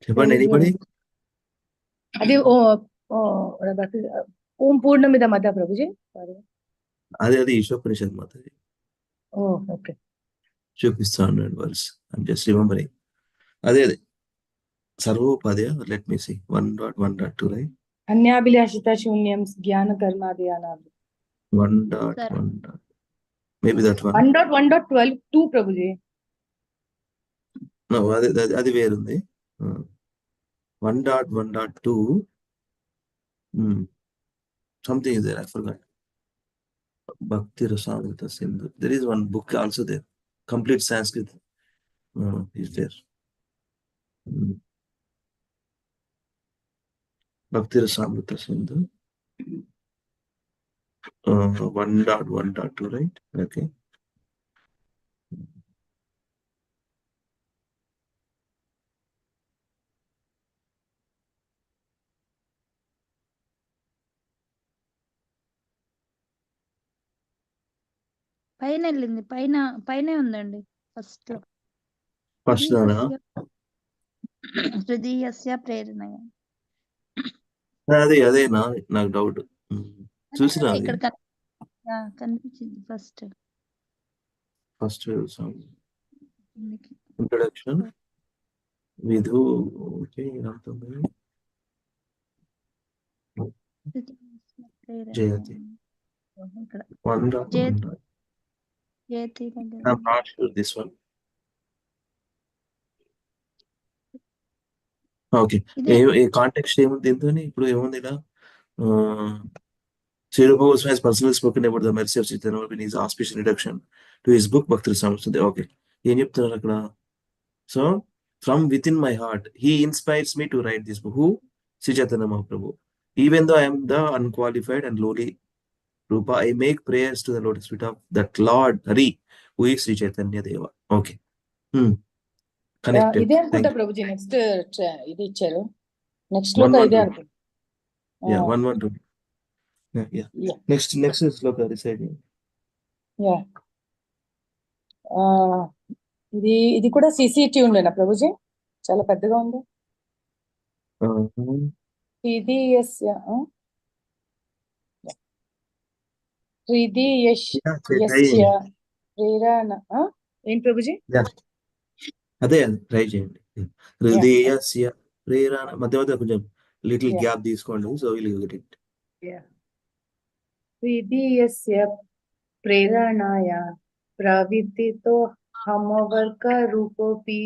చెప్పండి, anybody? అది ఓం పూర్ణమిద మద ప్రభుజీ. అది ఈశ్వపనిషత్ మాతాజీ. ఓకే, చూపిస్తాను verse. I'm just remembering. అదే సర్వోపాధ్యాయ. Let me see 1.1.2, right? అన్యాభిలాషిత శూన్యం జ్ఞాన కర్మాది అనాది. 1.1. Maybe that 1.1.12 Prabhuji. No, అది వేరుంది. 1.1.2. Something is there, I forgot. Bhakti Rasamrita Sindhu. There is one book also there. Complete Sanskrit is there. Bhakti Rasamrita Sindhu 1.1.2, right? Okay. పైన వెళ్ళింది, పైనే ఉందండి ఫస్ట్ లో. ఫస్ట్ హృదయస్య ప్రేరణయ. అదే నాకు డౌట్. చూసినా ఇక్కడ కనిపించింది first introduction Vidhu. Jayathi 1.1. I'm not sure this one. Okay, context ఏముంది దీంతో? ఇప్పుడు ఏముంది ఇలా? Sri Rupa Goswami has personally spoken about the mercy of Chaitanya in his auspicious introduction to his book Bhakti Rasamrita Sindhu. Okay, ఏం చెప్తున్నారు అక్కడ? So, from within my heart, he inspires me to write this book. Who? Sri Chaitanya Mahaprabhu. Even though I am the unqualified and lowly Rupa, I make prayers to the lotus feet of that Lord Hari, who is Sri Chaitanya Deva. Okay. Connected. ఇదే అనుకుంటా Prabhuji. Next ఇది ఇచ్చారు, next లో ఇదే అనుకుంటా. 1.1.2. Yeah. Next is Sloka reciting. Yeah. ఇది కూడా CCT ఉండేనా ప్రభుజీ? చాలా పెద్దగా ఉంది. ఇది ప్రేరణ ఏం ప్రభుజీ? అదే ట్రై చేయండి. హృదయస్య ప్రేరణ మధ్య మధ్య కొంచెం లిటిల్ గ్యాప్ తీసుకోండి. So will get it. హృదయస్య ప్రేరణాయ ప్రవిత్తితో హమవర్క రూపోపి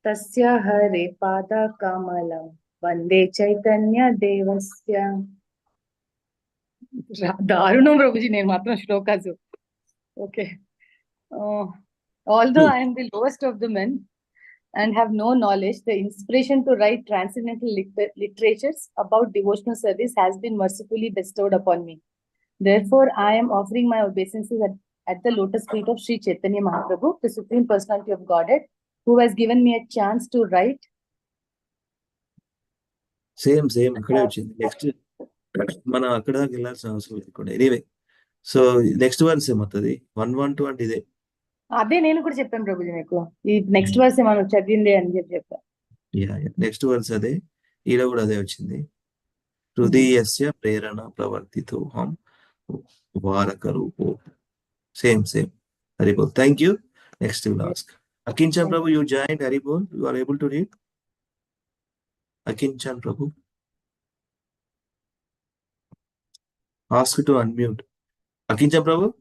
తస్య హరే పాద కమలం వందే చైతన్య దేవస్య. దారుణం ప్రభుజీ, నేను మాత్రం శ్లోకాసు. Okay. Although I am the lowest of the men and have no knowledge, the inspiration to write transcendental literatures about devotional service has been mercifully bestowed upon me. Therefore, I am offering my obeisances at the lotus feet of Sri Chaitanya Mahaprabhu, the Supreme Personality of Godhead, who has given me a chance to write. Same అక్కడే వచ్చింది. Next మనం అక్కడ దాకా వెళ్ళాల్సిన అవసరం లేదు కూడా. Anyway, so next verse ఏమవుతుంది? 112 అంటే ఇదే. అదే నేను కూడా చెప్పాను ప్రభుజీ మీకు, ఈ నెక్స్ట్ వర్స్ మనం చదివిందే అని చెప్పాను. నెక్స్ట్ వర్స్ అదే, ఈడ కూడా అదే వచ్చింది. హృదయస్య ప్రేరణ ప్రవర్తితోహం వారక రూపో. Same Haribol. Thank you. Next will ask Akinchan Prabhu, you joined Haribol. You are able to read? Akinchan Prabhu. Ask to unmute. Akinchan Prabhu?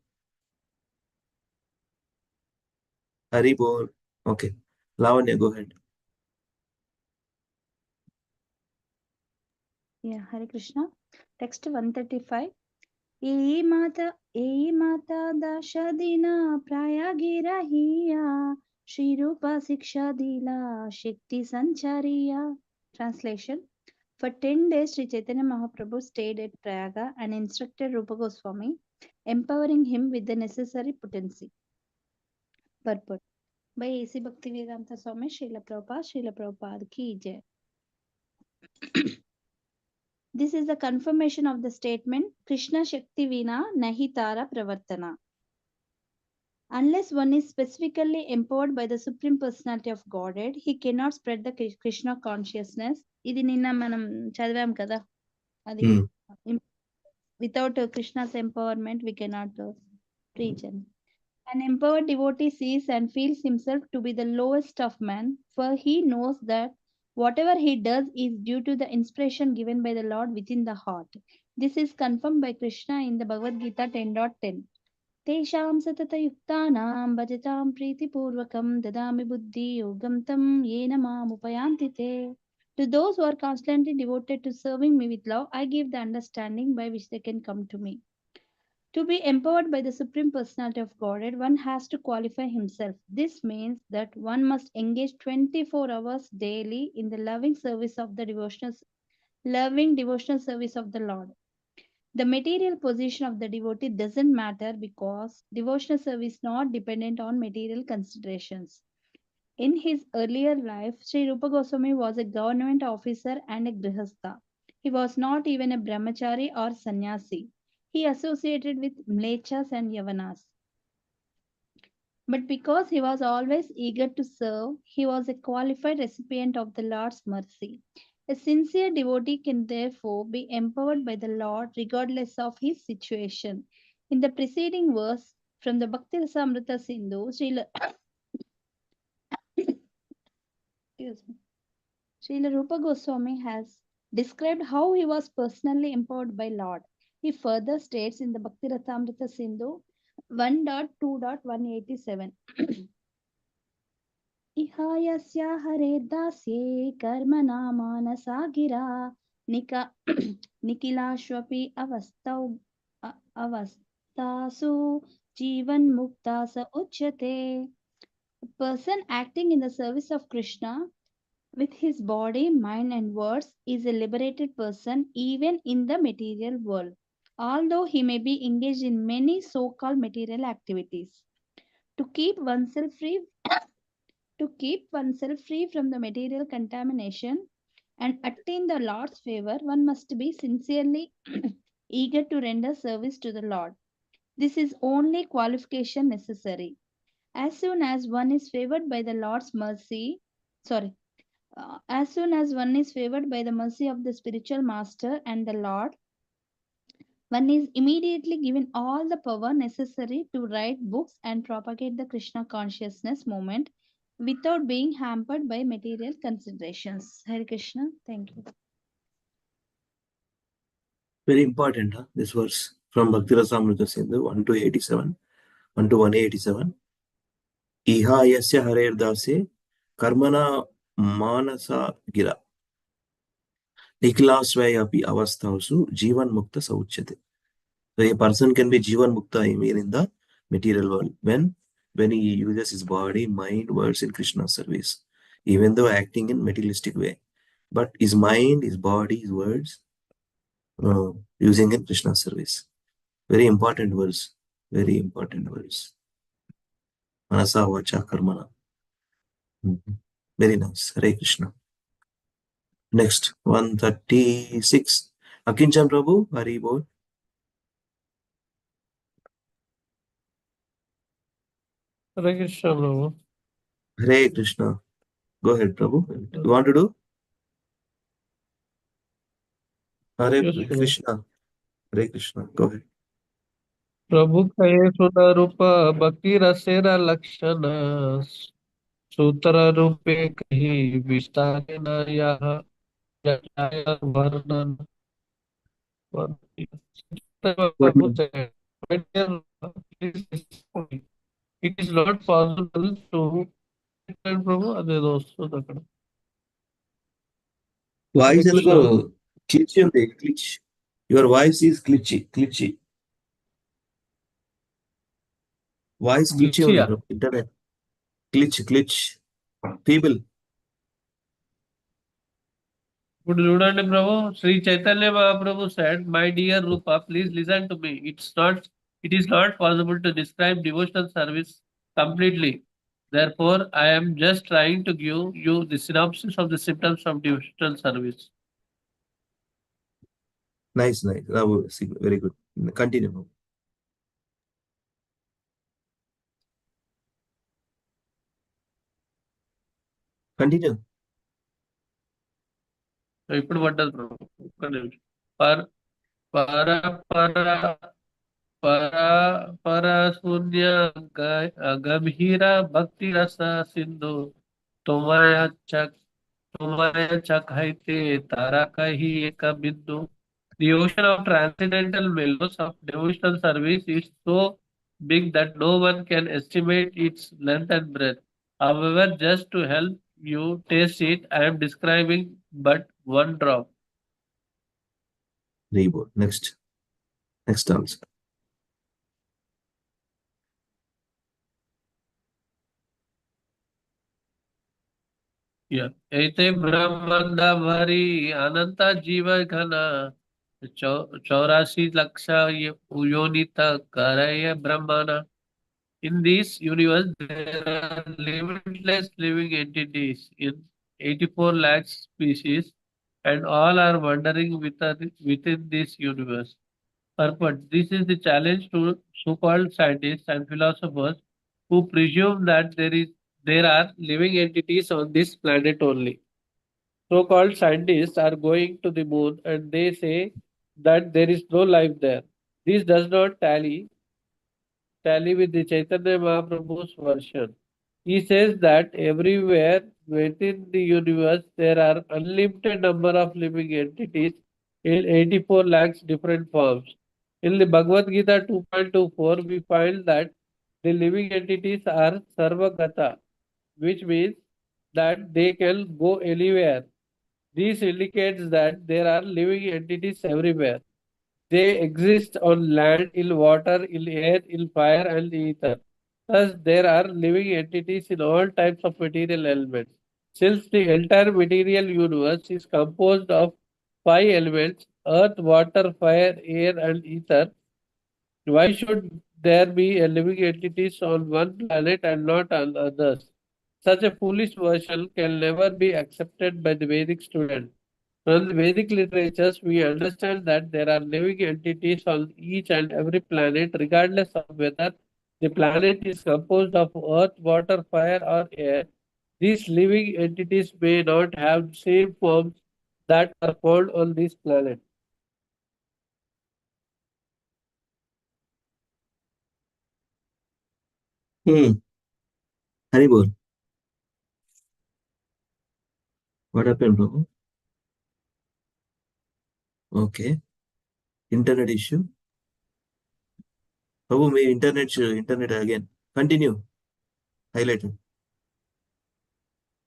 Haribol. Okay. Lavanya, go ahead. Yeah, Hare Krishna. Text 135. A Mata దశదిన ప్రయాగిరహియా శ్రీరూప శిక్షాదిలా Shakti సంచారియా. Translation. For 10 days, Sri Chaitanya Mahaprabhu stayed at Prayaga and instructed Rupa Goswami, empowering him with the necessary potency. Purport. By A.C. Bhaktivedanta Swami, Srila Prabhupada ki jai. This is the confirmation of the statement, Krishna Shakti Vina Nahi Tara Pravartana. Unless one is specifically empowered by the Supreme Personality of Godhead, he cannot spread the Krishna consciousness. Idi ninna manam chadivam kada. Adi without Krishna's empowerment, we cannot preach. An empowered devotee sees and feels himself to be the lowest of men, for he knows that whatever he does is due to the inspiration given by the Lord within the heart. This is confirmed by Krishna in the Bhagavad Gita 10.10. Tesham satata yuktanam bhajatam priti purvakam dadami buddhi yogam tam yena mam upayanti te. To those who are constantly devoted to serving me with love, I give the understanding by which they can come to me. To be empowered by the Supreme Personality of Godhead, one has to qualify himself. This means that one must engage 24 hours daily in the loving devotional service of the Lord. The material position of the devotee doesn't matter because devotional service is not dependent on material considerations. In his earlier life, Sri Rupa Goswami was a government officer and a grihastha. He was not even a brahmachari or sannyasi. He associated with mlechas and yavanas. But because he was always eager to serve, he was a qualified recipient of the Lord's mercy. A sincere devotee can therefore be empowered by the Lord regardless of his situation. In the preceding verse from the Bhakti Rasamrita Sindhu, Srila Rupa Goswami has described how he was personally empowered by Lord. He further states in the Bhakti Rasamrita Sindhu 1.2.187. Ihayasya hare dasye karmana manasa gira nikilashvapi avastasu jivan mukta sa uchyate. A person acting in the service of Krishna with his body, mind and words is a liberated person even in the material world, although he may be engaged in many so-called material activities. To keep oneself free from the material contamination and attain the Lord's favor, one must be sincerely eager to render service to the Lord. This is only qualification necessary. As soon as one is favored by the Lord's mercy, as soon as one is favored by the mercy of the spiritual master and the Lord, one is immediately given all the power necessary to write books and propagate the Krishna consciousness movement without being hampered by material considerations. Hare Krishna. Thank you. Very important, huh? This verse from Bhakti Rasamrita Sindhu 1 to 187. Iha yasya harer dase karmana manasa gira niklasvayapi avasthasu jivan mukta sauchyate. So a person can be jivan mukta even in the material world when he uses his body, mind, words in Krishna's service, even though acting in materialistic way. But his mind, his body, his words using in Krishna's service. Very important verse. Very important words. Manasa vacha karmana. Mhm. Very nice. Hare Krishna. Next, 136. Akinchan Prabhu, Hari Bol. Hare Krishna, Prabhu. Hare Krishna. Go ahead, Prabhu. You want to do? Hare Yes, Prabhu. Krishna. Hare Krishna. Go ahead. प्रभु कहे सुन रूप भक्ति रसेरा लक्षण सूत्र रूपे कही विस्तार न यह वर्णन What Prabhu more? said, "My dear, please listen to me. It is not possible to प्रभु अదే వస్తుంది అక్కడ Voice హరే ఎందుకో కృష్ణ glitchy ఉంది. Glitch. Your voice is glitchy. Glitchy. Voice glitchy ఉంది, గ్లిచియా Prabhu. Internet. Glitch. Glitch. Feeble. ఇప్పుడు చూడండి ప్రభు Shri Chaitanya Mahaprabhu said, "My dear Rupa, please listen to me. It is not possible to describe devotional service completely. Therefore, I am just trying to give you the synopsis of the symptoms of devotional service." Nice, nice. Prabhu, very good. Continue, Prabhu. Continue. ఇప్పుడు పడ్డది ప్రభు ఒక్క నిమిషం పర పర పర పర పర శూన్య గంభీర భక్తి రస సింధు తోమయ तुम्हारे चकाइते तारा का ही एक बिंदु. The ocean of transcendental mellows of devotional service is so big that no one can estimate its length and breadth. However, just to help you taste it, I am describing but one drop. Reboot. Next. Next answer. Yeah. అయితే బ్రహ్మాండ భరి అనంత జీవ ఘన 84 లక్ష యోనిత కరయ బ్రహ్మణ. In this universe, there are limitless living entities in 84 lakh species, and all are wandering within this universe. Purport. This is the challenge to so-called scientists and philosophers who presume that there are living entities on this planet only. So-called scientists are going to the moon and they say that there is no life there. This does not tally with the Chaitanya Mahaprabhu's version. He says that everywhere within the universe there are unlimited number of living entities in 84 lakhs different forms. In the Bhagavad Gita 2.24, we find that the living entities are Sarvagata, which means that they can go anywhere. This indicates that there are living entities everywhere. They exist on land, in water, in air, in fire, and ether. Thus, there are living entities in all types of material elements. Since the entire material universe is composed of 5 elements earth, water, fire, air, and ether, why should there be a living entities on one planet and not on others? Such a foolish version can never be accepted by the Vedic student. From the Vedic literatures, we understand that there are living entities on each and every planet, regardless of whether the planet is composed of earth, water, fire, or air. These living entities may not have the same forms that are found on this planet. Hmm. Haribol. What happened, Prabhu? Okay. Internet issue. Prabhu, may internet again. Continue. Highlighted.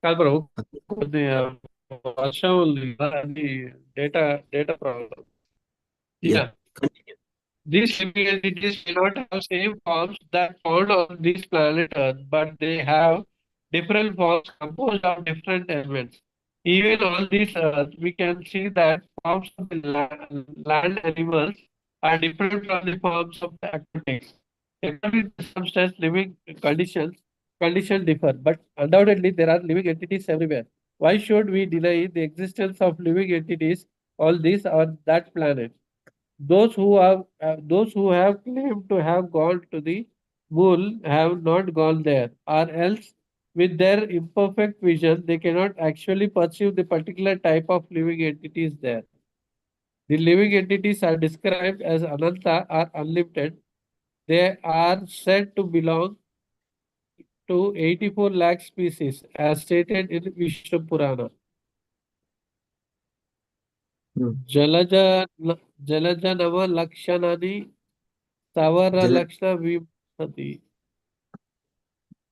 కాదు ప్రభు కొద్దిగా వర్షం ఉంది కదా, అది data problem. Yeah. Yeah. Continue. These living entities may not have same forms that found on this planet Earth, but they have different forms composed of different elements. Even on this Earth, we can see that forms of the land animals are different from the forms of the aquatics. According to some states, living conditions differ, but undoubtedly there are living entities everywhere. Why should we deny the existence of living entities on this or that planet? Those who have claimed to have gone to the moon have not gone there, or else with their imperfect vision they cannot actually perceive the particular type of living entities there. The living entities are described as ananta or unlimited. They are said to belong to 84 lakh species as stated in Vishnu Purana. Jalaja Jalaja Nama Lakshanani Savara Jala- Lakshana Vimsati.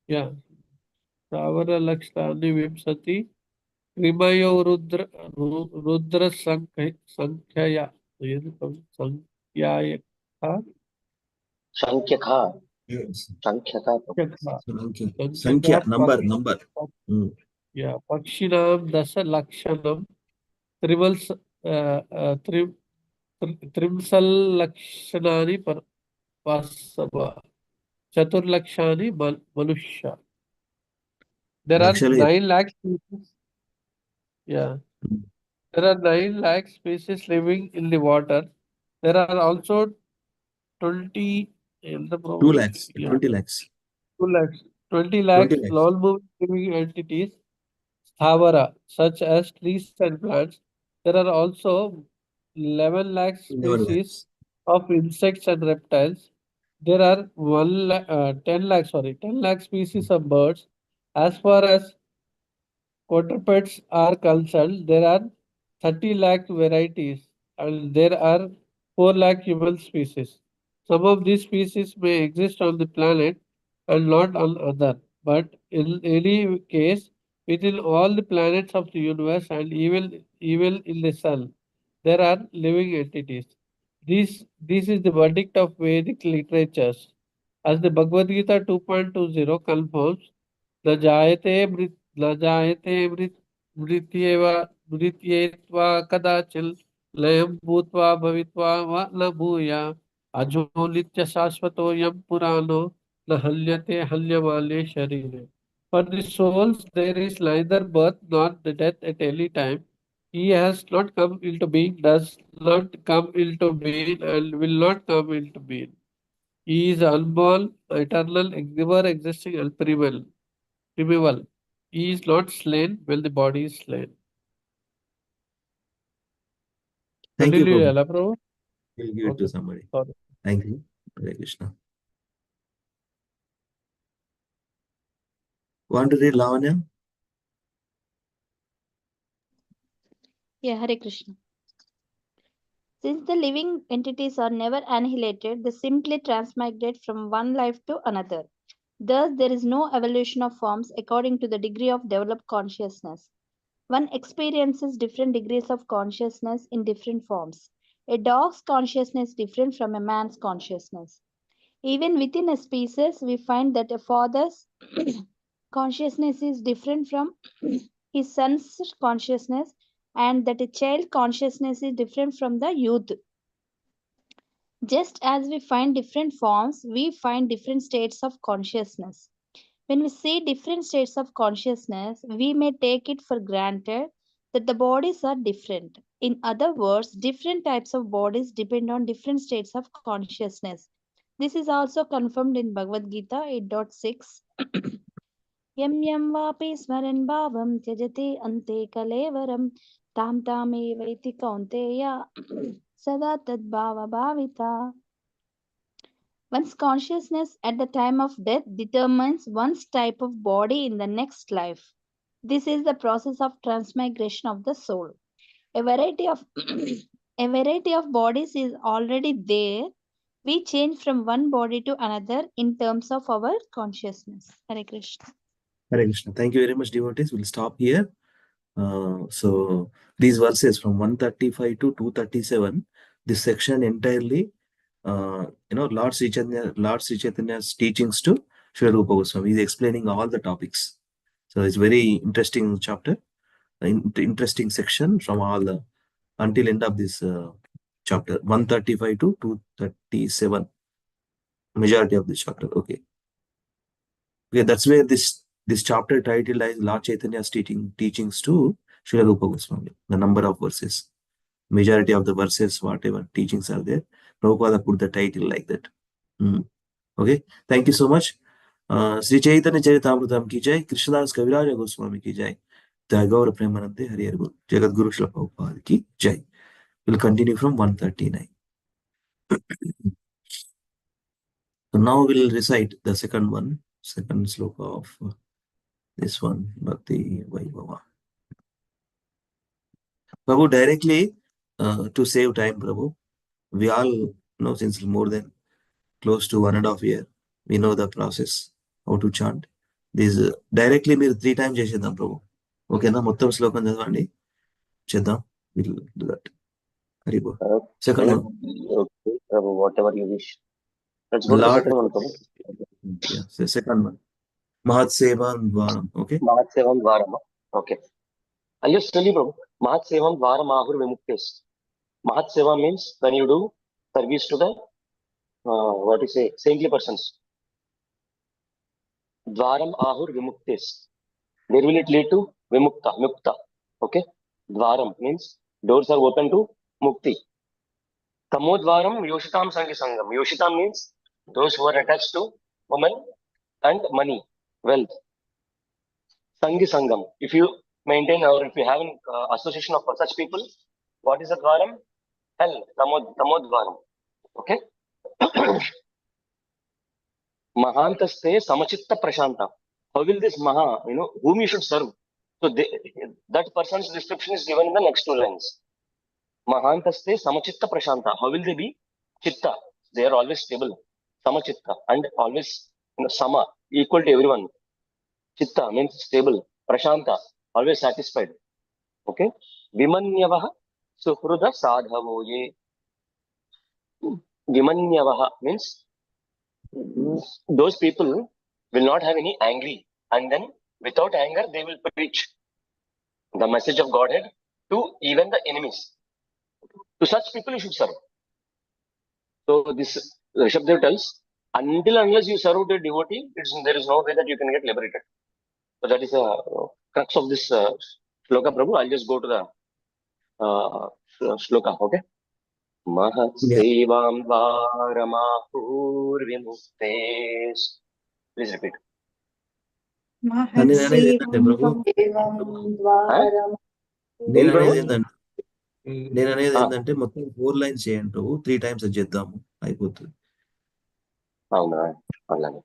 Yeah. Savara Lakshani Vimsati. Krimayo Rudra Sankhya. Sankhya. Shankyaka. Yes. Shankyaka. Sankhya, number. Hmm. Yeah. Pakshinam Dasa Lakshanam. Trivals Trimsal Lakshanani Pasava. Chaturlakshani Manushya. There are Actually, 9 lakh species. Yeah. There are 9 lakh species living in the water. There are also 20 in the 2 lakhs, yeah, 20 lakhs, 2 lakhs, 20 20 lakhs lakhs. non-moving living entities, Sthavara, such as trees and plants. There are also 11 lakh 11 species lakhs. of insects and reptiles. There are 10 lakh species of birds. As far as quadrupeds are concerned, there are 30 lakh varieties and there are 4 lakh human species. Some of these species may exist on the planet and not on other, but in any case, within all the planets of the universe and even in the sun, there are living entities. This is the verdict of Vedic literatures. As the Bhagavad Gita 2.20 confirms, न जायते मृत न जायते मृत मृत्येव मृत्येत्वा कदाचित् लयं भूत्वा भवित्वा वा न भूया अजो नित्य शाश्वतोऽयं पुराणो न हल्यते हल्यमाने शरीरे. For the souls there is neither birth nor the death at any time. He has not come into being, does not come into being, and will not come into being. He is unborn, eternal, ever existing, and primeval. He is not slain when the body is slain. Thank you, Continue, Prabhu. Yala Prabhu. We'll give it to Okay. somebody. Sorry. Thank you. Hare Krishna. Want to read Lavanya? Yeah, Hare Krishna. Since the living entities are never annihilated, they simply transmigrate from one life to another. Thus, there is no evolution of forms according to the degree of developed consciousness. One experiences different degrees of consciousness in different forms. A dog's consciousness is different from a man's consciousness. Even within a species, we find that a father's consciousness is different from his son's consciousness, and that a child consciousness is different from the youth. Just as we find different forms, we find different states of consciousness. When we see different states of consciousness, we may take it for granted that the bodies are different. In other words, different types of bodies depend on different states of consciousness. This is also confirmed in Bhagavad Gita 8.6. Yam yam vapi smaran bhavam tyajate ante kalevaram tam tamevaiti kaunteya sada tad bhava bhavita. One's consciousness at the time of death determines one's type of body in the next life. This is the process of transmigration of the soul. A variety of a variety of bodies is already there. We change from one body to another in terms of our consciousness. Hare Krishna. Hare Krishna. Thank you very much, devotees. We'll stop here. So these verses from 135 to 237, this section entirely, Lord Sri Chaitanya's teachings to Srila Rupa Goswami. He's explaining all the topics. So it's very interesting chapter, interesting section from all the until end of this chapter 135 to 237. Majority of this chapter. Okay. Okay, that's where this chapter title is Lord Chaitanya's teachings to Srila Rupa Goswami. The number of verses. Majority of the verses, whatever teachings are there, Prabhupada put the title like that. Okay, thank you so much. Sri Chaitanya Charitamrtam ki jai, Krishnadas Kaviraj Goswami ki jai, Tagore Premanande Hari Hari Bol, Jagat Guru Srila Prabhupada ki jai. We'll continue from 139. So now we'll recite the second sloka of this one, Bhakti Vaibhava. Prabhu, directly to save time, Prabhu, we all know since more than close to 1.5 years, we know the process, how to chant. This directly మీరు 3 times చేసేద్దాం ప్రభు. ఓకేనా? మొత్తం శ్లోకం చదవండి, చేద్దాం. We'll do that. హరిబో. Second one. Okay, whatever you wish. Let's go to the Lord, second one, Prabhu. yeah, second one. Mahat Sevan Dvaram. Okay. Mahat Sevam Dvarama. Okay. I'll just tell you, Prabhu. Mahat Sevam Dvaram Ahur Vimuktes. Mahat Seva means when you do service to the what you say, saintly persons. Dvaram Ahur Vimuktes. Where will it lead to? Vimukta, Mukta. Okay. Dvaram means doors are open to Mukti. Tamodvaram Yoshitam Sangi Sangam. Yoshitam means those who are attached to women and money, wealth. Sangi Sangam. If you maintain or if you have an association of such people, what is the Dvaram? Hell. Tamodvaram. Okay. Mahantaste Samachitta Prashanta. How will this Maha, whom you should serve? So that person's description is given in the next 2 lines. Mahantaste Samachitta Prashanta. How will they be? Chitta. They are always stable. Samachitta. And always Sama, equal to everyone. Chitta means stable. Prashanta, always satisfied. Okay. Vimanyavaha Suhruda Sadhavoye. Vimanyavaha means those people will not have any angry, and then without anger they will preach the message of Godhead to even the enemies. To such people you should serve. So this Rishabdev tells, until unless you serve the devotee, there is no way that you can get liberated. So that is the crux of this shloka, Prabhu. I'll just go to the shloka, okay? Mahat sevam dvaramahur vimuktes. Please repeat. నేను అనేది ఏంటంటే ప్రభు, నేను అనేది ఏంటంటే మొత్తం 4 lines చేయండి ప్రభు, 3 times అది చేద్దాము, అయిపోతుంది. అవునా? అలాగే.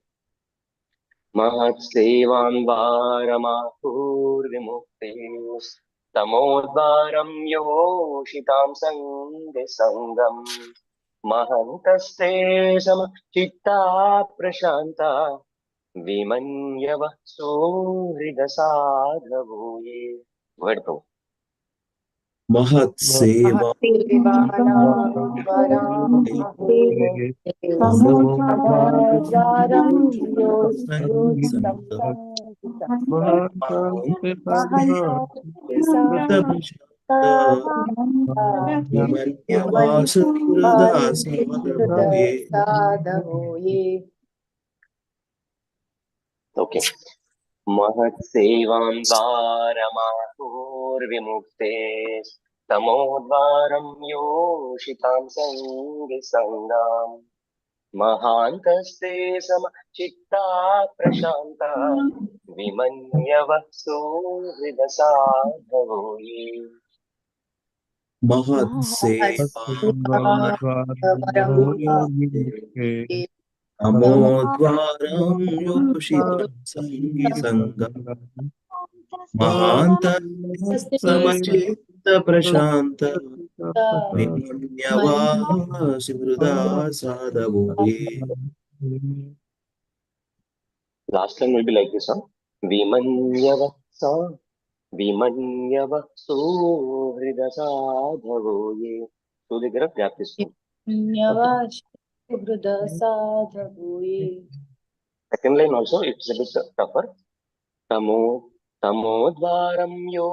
మహత్ సేవాం వారమాహుర్ విముక్తిస్ తమోద్వారం యోషితాం సంగం మహంతస్తే సమ చిత్తా ప్రశాంత విమన్యవ సోహృద సాధవోయే. వర్డ్ ప్రభు. మహత్ సేవ ఓకే. మహత్ సేవాం ద్వారమాహుర్ విముక్తేస్ తమోద్వారం యోషితాం సంగం మహాంతస్తే సమ చిత్తా ప్రశాంత విమన్యవ సోహృద సాధవోయే. మహత్ అమోద్వారం యోషితం సంగి సంగం మహాంత సమచిత్త ప్రశాంత విమన్యవాసిమృదా సాధవోయే. Last line will be like this, huh? విమన్యవ సోహృద సాధవోయే. సో దగ్గర గ్యాప్ తీసుకోండి. Second line also, it's a bit tougher. Tamodvaram yo.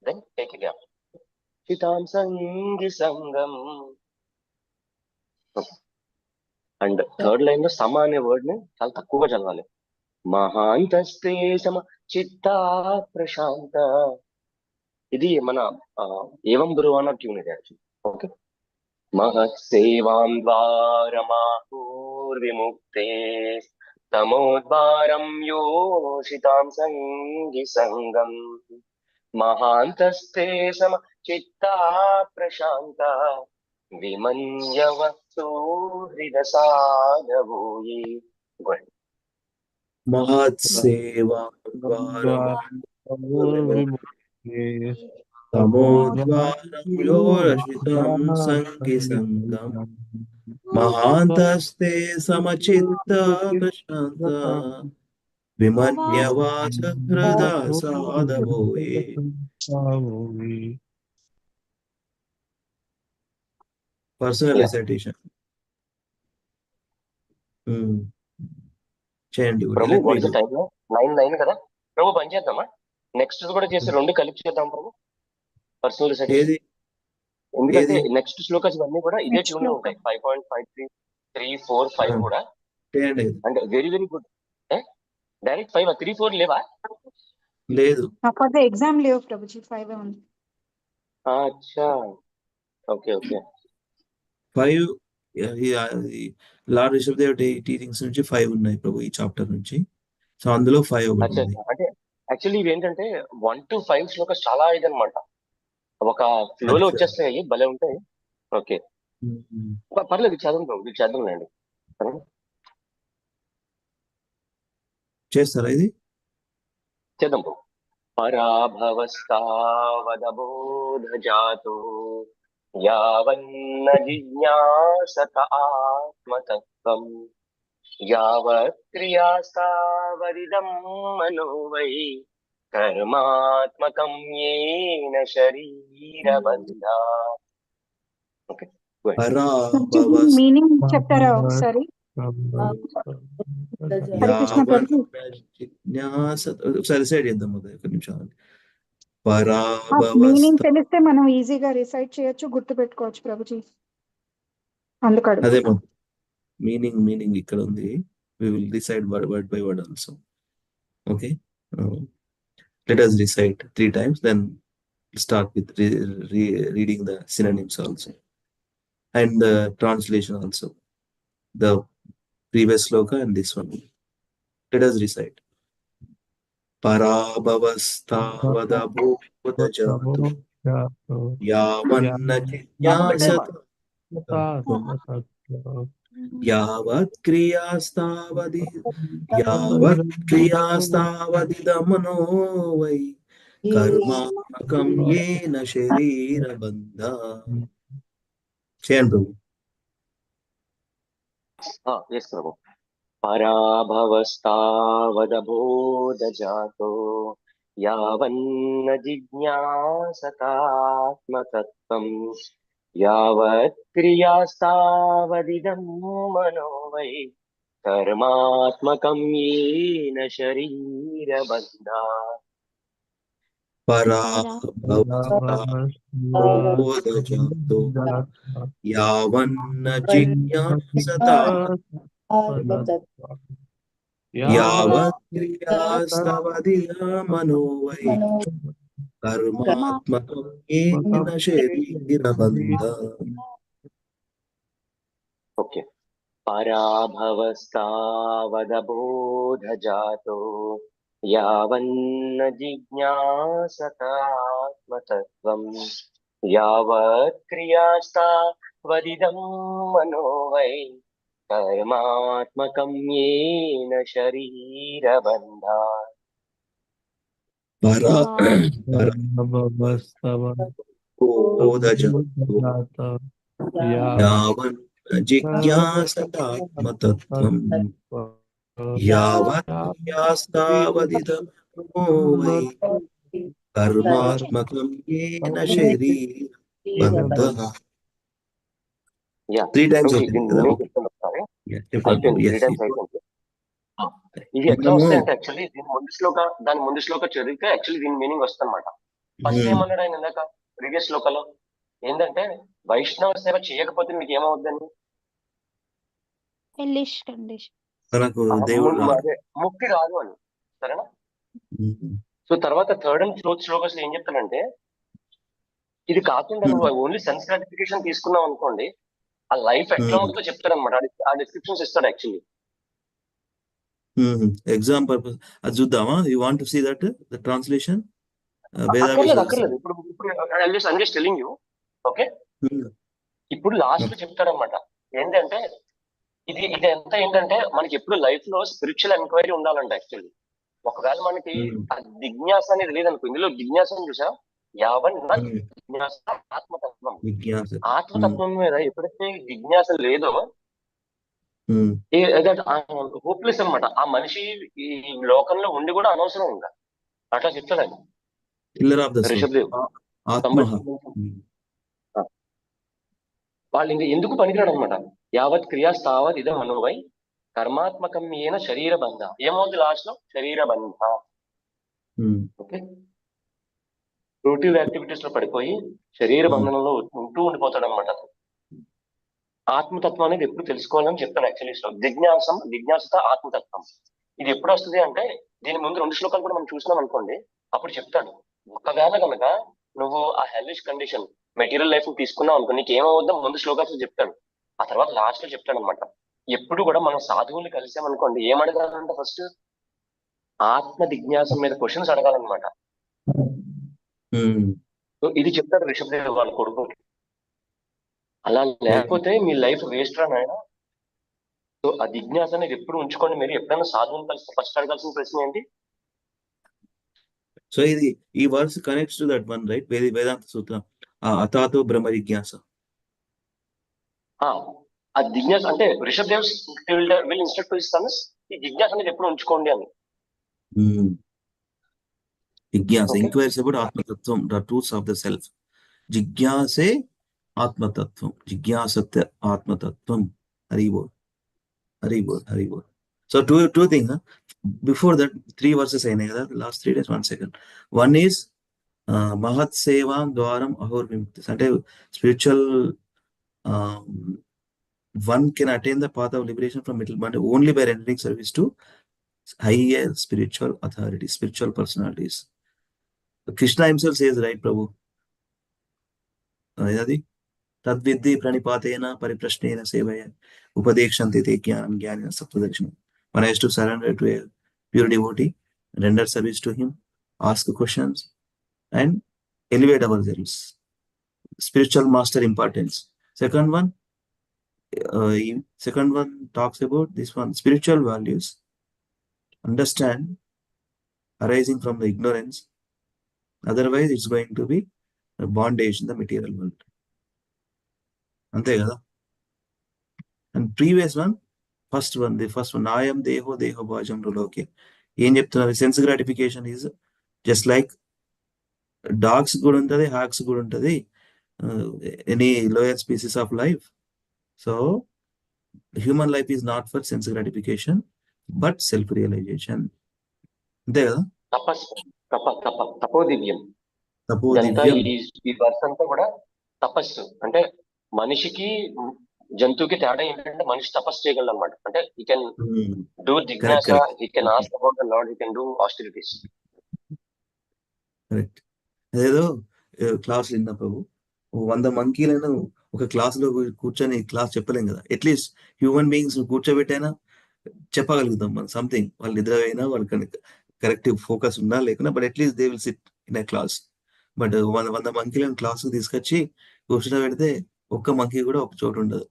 Then take a gap. Chitam sangi sangam. Okay. And third line లో సమ అనే వర్డ్ ని చాలా తక్కువగా చదవాలి. మహాంతస్తే సమ చిత్తా ప్రశాంత. ఇది మన ఏవం బ్రువాన ట్యూన్ ఇది యాక్చువల్లీ. ఓకే. మహత్సేవాం ద్వారమాహూర్విముక్తే తమోద్వారం యోషితాం సంగి సంగం మహాంతస్తే సమ చిత్తా ప్రశాంత విమన్యవస్తు హృదసాదవోయే. మహత్సేవా తమోద్వారం యోషితం సంగి సంగం మహాంతస్తే సమచిత్త ప్రశాంత విమన్యవాచ హృదా సాధవోయే. పర్సనల్ రెసైటేషన్ చేయండి. ప్రభు వాట్ ఇస్ ద టైం లో 9 కదా ప్రభు పని చేద్దామా? నెక్స్ట్ కూడా చేసి రెండు కలిపి చేద్దాం ప్రభు. పర్సనల్ రెసైటేషన్. ఎందుకంటే నెక్స్ట్ శ్లోకాస్ అన్ని కూడా ఇదే ట్యూన్ లో ఉంటాయి. 5.53, 3, 4, 5 కూడా. And very very good. Direct 5, 3, 4 లేవా? లేదు. ఎగ్జామ్ లేవు ప్రభుజీ, 5 ఉంది. అచ్చా, okay okay. 5 lord Rishabhdev teachings నుంచి 5 ఉన్నాయి ప్రభు ఈ చాప్టర్ నుంచి. సో అందులో 5 ఒకటి ఉంది. అంటే యాక్చువల్లీ ఇవి ఏంటంటే 1 to 5 శ్లోకాస్ చాలా ఇదన్నమాట. ఒక ఫ్లో లో వచ్చేస్తాయి, భలే ఉంటాయి. ఓకే పర్లేదు, చదవండి ప్రభు, ఇది చదవండి. చేస్తారా ఇది? చేద్దాం ప్రభు. పరాభవస్తావదబోధజాతో యావన్న జిజ్ఞాసత ఆత్మతత్వం యావత్ క్రియాస్తావదిదం మనో వై కర్మాత్మకం యేన శరీరబంధా. ఓకే, మీనింగ్ చెప్తారా ఒకసారి? ఒకసారి సైడ్ చేద్దాం. ఒక నిమిషం. మీనింగ్ తెలిస్తే మనం ఈజీగా రిసైట్ చేయొచ్చు, గుర్తు పెట్టుకోవచ్చు ప్రభుజీ. అందుకడు అదే మీనింగ్ ఇక్కడ ఉంది. we will decide word by word also. Okay, let us recite 3 times, then start with reading the synonyms also and the translation also, the previous sloka and this one. Let us recite. Parabhavasthavadabodhajato yavanna jinyasata यावत् क्रियास्तावदिदमनो वै कर्मात्मकं येन शरीरबन्धा. చేయండి ప్రభు. yes ప్రభు. పరాభవస్తావదబోధజాతో యావన్న జిజ్ఞాసతాత్మతత్వం యావత్ క్రియాస్తావదిదం మనో why కర్మాత్మకం యేన శరీరబంధా. పరాభవస్తావదబోధజాతో యావన్న జిజ్ఞాసతాత్మతత్వం యావత్ క్రియాస్తావదిదమనో why కర్మాత్మకం యేన శరీరబంధా. Okay. పరాభవస్తావదబోధజాతో యావన్న జిజ్ఞాసతాత్మతత్వం యావత్ క్రియాస్తావదిదం మనో why కర్మాత్మకం యేన శరీరబంధా. పరాభవస్తావదబోధజాతో యావన్న జిజ్ఞాసతాత్మతత్వం యావత్ క్రియాస్తావదిదమనో why కర్మాత్మకం యేన శరీరబంధః. 3 times ఇవి ఎట్లా వస్తాయంటే actually దాని ముందు శ్లోక చదివితే యాక్చువల్లీ దీని మీనింగ్ వస్తుంది అనమాట. ఫస్ట్ ఏమన్నాడు ఆయన ఇందాక ప్రీవియస్ శ్లోకలో ఏంటంటే వైష్ణవ సేవ చేయకపోతే మీకు ఏమవుద్దని. hellish condition. మనకు దేవుడు అదే ముక్తి రాదు అని, సరేనా? మ్మ్. సో తర్వాత థర్డ్ అండ్ ఫోర్త్ శ్లోకస్ ఏం చెప్తానంటే, ఇది కాకుండా నువ్వు ఓన్లీ సెన్స్ గ్రాటిఫికేషన్ తీసుకున్నావు అనుకోండి, ఆ లైఫ్ ఎట్లా ఉంటుందో చెప్తాడు అనమాట. ఆ డిస్క్రిప్షన్స్ ఇస్తాడు యాక్చువల్లీ. ఎగ్జామ్ పర్పస్ అది చూద్దామా? You want to see that the translation అక్కర్లేదు. ఇప్పుడు I'm just telling you. Okay, ఇప్పుడు లాస్ట్ లో చెప్తాడనమాట ఏంటంటే, ఇది ఎంత ఏంటంటే మనకి ఎప్పుడు లైఫ్ లో స్పిరిచువల్ ఎంక్వైరీ ఉండాలంట యాక్చువల్లీ. ఒకవేళ మనకి ఆ జిజ్ఞాస అనేది లేదనుకో, ఇందులో జిజ్ఞాస చూసా, యావన్ జిజ్ఞాస ఆత్మతత్వం. ఆత్మతత్వం మీద ఎప్పుడైతే జిజ్ఞాస లేదో హోప్లెస్ అనమాట. ఆ మనిషి ఈ లోకంలో ఉండి కూడా అనవసరం ఉందా, అట్లా చెప్తాడు ఆయన రిషభదేవ్. వాళ్ళు ఇంకా ఎందుకు పనికిరాడు అనమాట. యావత్ క్రియాస్తావత్ ఇదం మనోవై కర్మాత్మకం ఏన శరీర బంధ. ఏమవుతుంది లాస్ట్ లో? శరీర బంధ. ఓకే, ప్రొడక్టివ్ యాక్టివిటీస్ లో పడిపోయి శరీర బంధనంలో ఉంటూ ఉండిపోతాడు అనమాట. ఆత్మతత్వం అనేది ఎప్పుడు తెలుసుకోవాలని చెప్తాను యాక్చువల్లీ. జిజ్ఞాసత ఆత్మతత్వం. ఇది ఎప్పుడు వస్తుంది అంటే, దీని ముందు 2 శ్లోకాలు కూడా మనం చూసినాం అనుకోండి, అప్పుడు చెప్తాడు ఒకవేళ కనుక నువ్వు ఆ హెల్లిష్ కండిషన్ మెటీరియల్ లైఫ్ తీసుకున్నావు అనుకో, నీకు ఏమవుద్దాం ముందు శ్లోకాలు చెప్తాడు. ఆ తర్వాత లాస్ట్ లో చెప్తాడు అనమాట. ఎప్పుడు కూడా మనం సాధువులు కలిసామనుకోండి, ఏమడగాలంటే ఫస్ట్ ఆత్మ జిజ్ఞాసం మీద క్వశ్చన్స్ అడగాలన్నమాట. సో ఇది చెప్తాడు రిషభదేవ్ వాళ్ళ కొడుకు. అలా లేకపోతే మీ లైఫ్ వేస్ట్ రా నాయన. సో ఆ జిజ్ఞాస అనేది ఎప్పుడు ఉంచుకోండి. మీరు ఎప్పుడైనా సాధువులు కలిసి ఫస్ట్ అడగాల్సిన ప్రశ్న ఏంటి? సో ఇది ఈ verse connects to that one, right? Vedanta సూత్రం అతాతో బ్రహ్మ జిజ్ఞాస. ఆ జిజ్ఞాస అంటే రిషభదేవ్ విల్ ఇన్స్ట్రక్ట్ ఇస్తాను, ఈ జిజ్ఞాస అనేది ఎప్పుడు ఉంచుకోండి అని. జిజ్ఞాస ఇంక్వైరీస్ అబౌట్ ఆత్మతత్వం, the truths of the self. జిజ్ఞాసే ఆత్మతత్వం, జిజ్ఞాసత్య ఆత్మతత్వం. Haribol, Haribol, Haribol. So two things. Before that 3 verses అయినాయి కదా, last 3 days. 1 second. One is మహత్ సేవా ద్వారం అహోర్ విముక్తి. అంటే spiritual one can attain the path of liberation from middle mind only by rendering service to higher spiritual authorities, spiritual personalities. Krishna himself says, right, Prabhu? Tadvidhi pranipatena pariprashnena sevaya upadekshante te jnanam jnanina sattvadarshana. One has to surrender to a pure devotee, render service to him, ask questions, and elevate ourselves. Spiritual master importance. Second one talks about this one, spiritual values. Understand arising from the ignorance. Otherwise, it's going to be a bondage in the material world. Ante kada. And previous one, the first one, I am deho bhajam loke. Em cheptunnaru, sense gratification is just like dogs good untadi, hawks good untadi, any lower species of life. So human life is not for sense gratification but self realization. Ante kada. తపోదివ్యం. ఈ verse అంతా కూడా తపస్సు. అంటే మనిషికి జంతువుకి తేడా ఏంటంటే, మనిషి తపస్సు చేయగలడు అనమాట. అంటే he can do Jignasa, he can ask about the Lord, he can do austerities. Correct. అదేదో క్లాస్ విన్నా ప్రభు, 100 మంకీలను ఒక క్లాస్ లో కూర్చొని క్లాస్ చెప్పలేం కదా. అట్లీస్ట్ హ్యూమన్ బీయింగ్స్ కూర్చోబెట్టైనా చెప్పగలుగుతాం మనం సంథింగ్. వాళ్ళు నిద్ర అయినా, వాళ్ళకి కరెక్టివ్ ఫోకస్ ఉన్నా లేకున్నా, but at least they will sit in a class. But 100 మంకీలను క్లాస్ తీసుకొచ్చి కూర్చోబెడితే ఒక్క మంకీ కూడా ఒక చోటు ఉండదు.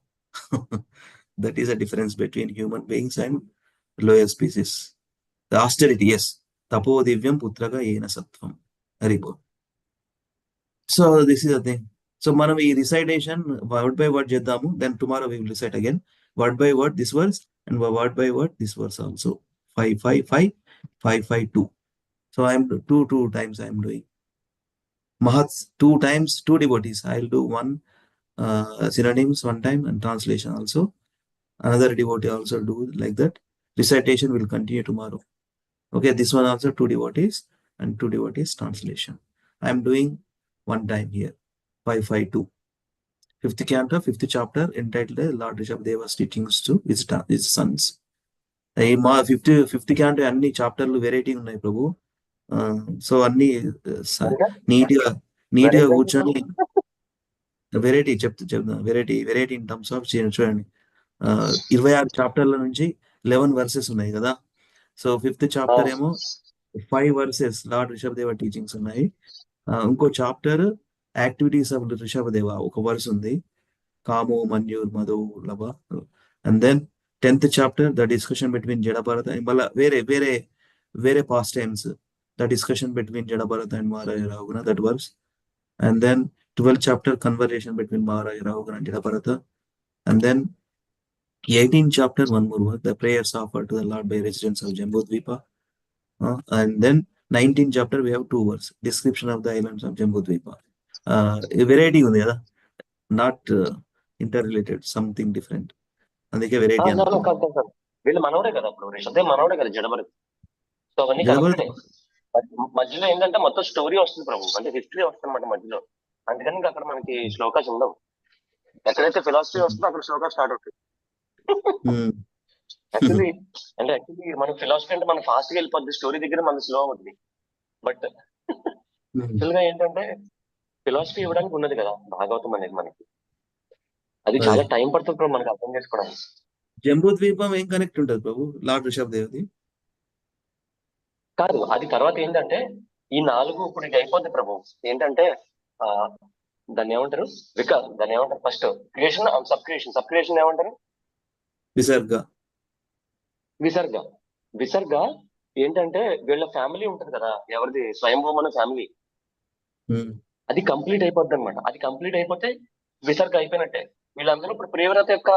That is a difference between human beings and lower species. The austerity, yes. తపో దివ్యం పుత్రగా ఏన సత్వం. Haribol. So this is the thing. So మనం ఈ రిసైటేషన్ వర్డ్ బై వర్డ్ చేద్దాము. Then tomorrow we will recite again word by word this verse and word by word this verse also. 555 552. So I am two times I am doing Mahats 2 times, 2 devotees. I'll do one synonyms one time and translation also. Another devotee also do like that. Recitation will continue tomorrow. Okay, this one also 2 devotees and 2 devotees translation. I am doing one time here, 552. Fifth canto, fifth chapter, entitled Lord Rishabdeva's teachings to his sons. ఈ మా fifth canto అన్ని చాప్టర్లు variety ఉన్నాయి ప్రభు. So అన్ని neat గా కూర్చొని variety చెప్తా variety in terms of చూడండి. 26 చాప్టర్ల నుంచి 11 వర్సెస్ ఉన్నాయి కదా. సో ఫిఫ్త్ చాప్టర్ ఏమో 5 వర్సెస్ లార్డ్ రిషభదేవ టీచింగ్స్ ఉన్నాయి. ఇంకో చాప్టర్ యాక్టివిటీస్ ఆఫ్ రిషభదేవ ఒక వర్స్ ఉంది, కాము మన్యూర్ మధు లభ. And then 10th chapter, the discussion between Jadabharata and Mala, very past times, the discussion between Jadabharata and Maharaya Rahugana, that verse. And then 12th chapter, conversation between Maharaya Rahugana and Jadabharata. And then 18th chapter, one more verse, the prayers offered to the Lord by residents of Jambudvipa. And then 19th chapter, we have 2 verses, description of the islands of Jambudvipa. A variety on the other, not interrelated, something different. అందుకే variety అన్నారు. వీళ్ళు మనవడే కదా, ఇప్పుడు రిషభదేవ్ మనవడే కదా జడభరత్. So అవన్నీ మధ్యలో ఏంటంటే మొత్తం స్టోరీ వస్తుంది ప్రభు, అంటే హిస్టరీ వస్తుంది అన్నమాట మధ్యలో. అందుకని ఇంకా అక్కడ మనకి శ్లోకాస్ ఉండవు. ఎక్కడైతే ఫిలాసఫీ వస్తుందో అక్కడ శ్లోకాస్ స్టార్ట్ అవుతాయి. యాక్చువల్లీ మన ఫిలాసఫీ అంటే మనం ఫాస్ట్ గా వెళ్ళిపోద్ది, స్టోరీ దగ్గర మనకి స్లో అవుతుంది. బట్ యాక్చువల్ గా ఏంటంటే ఫిలాసఫీ ఇవ్వడానికి ఉన్నది కదా భాగవతం అనేది మనకి, అది చాలా టైం పడుతుంది ప్రభు మనకి అర్థం చేసుకోవడానికి. జంబూద్వీపం ఏం కనెక్ట్ ఉంటుంది ప్రభు లార్డ్ రిషభదేవ్ది? కాదు, అది తర్వాత ఏంటంటే ఈ 4 ఇప్పుడు ఇది అయిపోద్ది ప్రభు. ఏంటంటే దాన్ని ఏమంటారు, దాన్ని ఏమంటారు ఫస్ట్ క్రియేషన్, సబ్ క్రియేషన్ ఏమంటారు, విసర్గ ఏంటంటే వీళ్ళ ఫ్యామిలీ ఉంటది కదా, ఎవరిది స్వయంభూమన ఫ్యామిలీ, అది కంప్లీట్ అయిపోద్ది అనమాట. అది కంప్లీట్ అయిపోతే విసర్గ అయిపోయినట్టే. వీళ్ళందరూ ఇప్పుడు ప్రియవ్రత యొక్క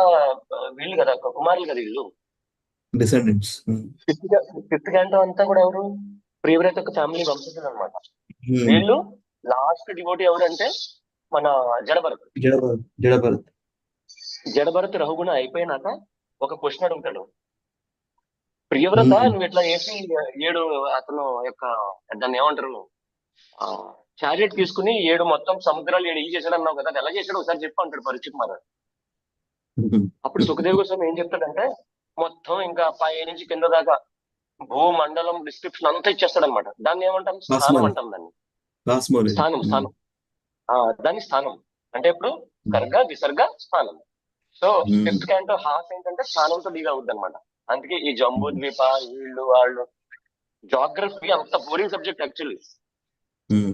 వీళ్ళు కదా, కుమారులు కదా వీళ్ళు, డిసెండెంట్స్. ఫిఫ్త్ క్యాంటో అంతా కూడా ఎవరు, ప్రియవ్రత యొక్క ఫ్యామిలీ వంశజులు అనమాట. వీళ్ళు లాస్ట్ డివోటీ ఎవరంటే మన జడభరత్ రహుగుణ అయిపోయినాక ఒక క్వశ్చన్ అడుగుతాడు, ప్రియవ్రత నువ్వు ఇట్లా వేసి 7 అతను యొక్క దాన్ని ఏమంటారు చారియట్ తీసుకుని 7 మొత్తం సముద్రాలు 7 చేశాడు అన్నావు కదా, అది ఎలా చేశాడు ఒకసారి చెప్పు అంటాడు పరీక్షిత్ మహారాజ్. అప్పుడు సుఖదేవ్ గోస్వామి ఏం చెప్తాడంటే మొత్తం ఇంకా పై నుంచి కింద దాకా భూమండలం డిస్క్రిప్షన్ అంతా ఇచ్చేస్తాడు అనమాట. దాన్ని ఏమంటాం, స్థానం అంటాం దాన్ని. దాని స్థానం అంటే ఇప్పుడు గర్గ విసర్గ స్థానం. సో ఫిఫ్త్ క్యాంటో హాఫ్ ఏంటంటే స్థానంతో డీల్ అవుద్ది అనమాట. అందుకే ఈ జంబూ ద్వీప వీళ్ళు వాళ్ళు జాగ్రఫీ అంత boring subject actually,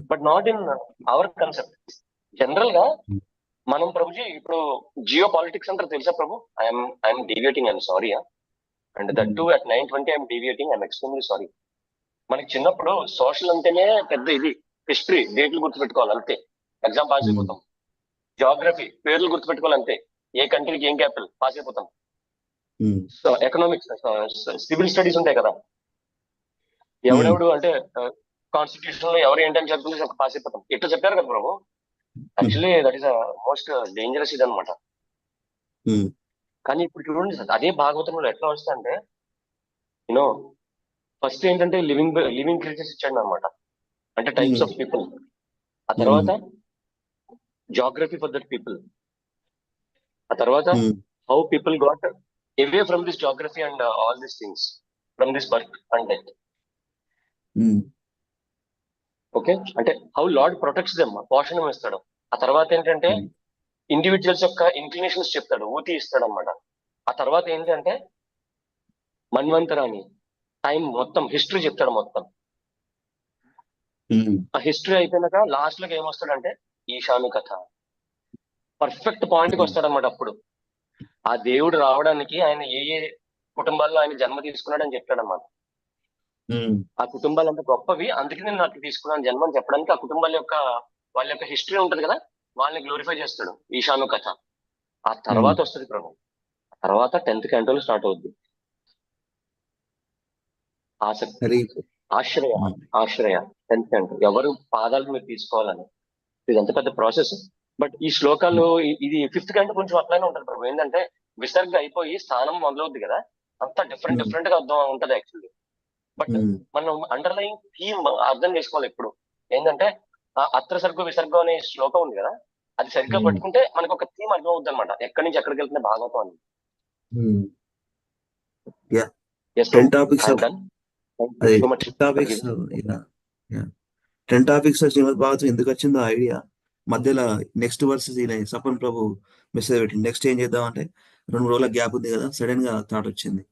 but not in our concept. General గా మనం ప్రభుజీ ఇప్పుడు జియో పాలిటిక్స్ అంటారు తెలుసా ప్రభు? I'm deviating, I'm sorry. And that too at 9:20 I'm deviating, I'm extremely sorry. మనకి చిన్నప్పుడు సోషల్ అంటేనే పెద్ద ఇది, హిస్టరీ డేట్లు గుర్తుపెట్టుకోవాలి అంతే, ఎగ్జామ్ పాస్ అయిపోతాం. జాగ్రఫీ పేర్లు గుర్తుపెట్టుకోవాలి అంతే, ఏ కంట్రీకి ఏం క్యాపిటల్ పాస్ అయిపోతాం. సో ఎకనామిక్స్, సివిల్ స్టడీస్ ఉంటాయి కదా, ఎవడెవడు అంటే కాన్స్టిట్యూషన్ లో ఎవరు ఏంటని చెప్తుంది పాస్ అయిపోతాం. ఎట్లా చెప్పారు కదా ప్రభు. Actually that is most dangerous ఇది అనమాట. కానీ ఇప్పుడు చూడండి సార్, అదే భాగవతంలో ఎట్లా వస్తా అంటే యూనో ఫస్ట్ ఏంటంటే లివింగ్ క్రియేచర్స్ ఇచ్చాడు అనమాట, అంటే టైప్స్ ఆఫ్ పీపుల్. ఆ తర్వాత జాగ్రఫీ ఫర్ దట్ పీపుల్. ఆ తర్వాత how people got away from this geography and all these things from this birth and death. Okay, అంటే హౌ లార్డ్ ప్రొటెక్ట్స్ దెమ్, పోషణం ఇస్తాడు. ఆ తర్వాత ఏంటంటే ఇండివిజువల్స్ యొక్క ఇంక్లినేషన్స్ చెప్తాడు, ఊతి ఇస్తాడు అనమాట. ఆ తర్వాత ఏంటంటే మన్వంతరాన్ని టైం మొత్తం హిస్టరీ చెప్తాడు మొత్తం. ఆ హిస్టరీ అయిపోయినాక లాస్ట్ లోకి ఏమొస్తాడంటే ఈశాను కథ, పర్ఫెక్ట్ పాయింట్ కి వస్తాడు అనమాట. అప్పుడు ఆ దేవుడు రావడానికి ఆయన ఏ కుటుంబాల్లో ఆయన జన్మ తీసుకున్నాడు అని చెప్తాడు అనమాట. ఆ కుటుంబాలు అంత గొప్పవి, అందుకే నేను నాకు తీసుకున్నాను జన్మ అని చెప్పడానికి. ఆ కుటుంబాల యొక్క వాళ్ళ యొక్క హిస్టరీ ఉంటది కదా, వాళ్ళని గ్లోరిఫై చేస్తాడు ఈశాను కథ. ఆ తర్వాత వస్తుంది ప్రభు, ఆ తర్వాత 10th క్యాంటోలో స్టార్ట్ అవుద్ది ఆశ్రయ 10th క్యాంటో, ఎవరు పాదాలు మీరు తీసుకోవాలని. ఇది ఎంత పెద్ద ప్రాసెస్. బట్ ఈ శ్లోకాలు ఇది 5th క్యాంటో కొంచెం అట్లానే ఉంటుంది ప్రభు. ఏంటంటే విసర్గ అయిపోయి స్థానం మొదలవుద్ది కదా, అంతా డిఫరెంట్ గా అర్థం ఉంటది యాక్చువల్లీ. బట్ మనం అండర్లైన్ థీమ్ అర్థం చేసుకోవాలి ఎప్పుడు. ఏంటంటే అత్ర సర్గ విసర్గం అనే శ్లోకం ఉంది కదా, అది సరిగ్గా పట్టుకుంటే మనకు ఒక థీమ్ అర్థం అవుతుంది అనమాట, ఎక్కడి నుంచి ఎక్కడికి వెళ్తున్న భాగవతం అని. Yeah. Yes, 10 Prabhu. topics I'm of done. Thank you so much 10 for topics. giving. Yeah. 10 topics శ్రీమద్ భాగవతం ఎందుకు వచ్చిందో ఐడియా మధ్యలో నెక్స్ట్ వర్సెస్ ఇలా సపన్ ప్రభు మెసేజ్ పెట్టింది. నెక్స్ట్ ఏం చేద్దాం అంటే 2 రోజుల గ్యాప్ ఉంది కదా, సడన్ గా థాట్ వచ్చింది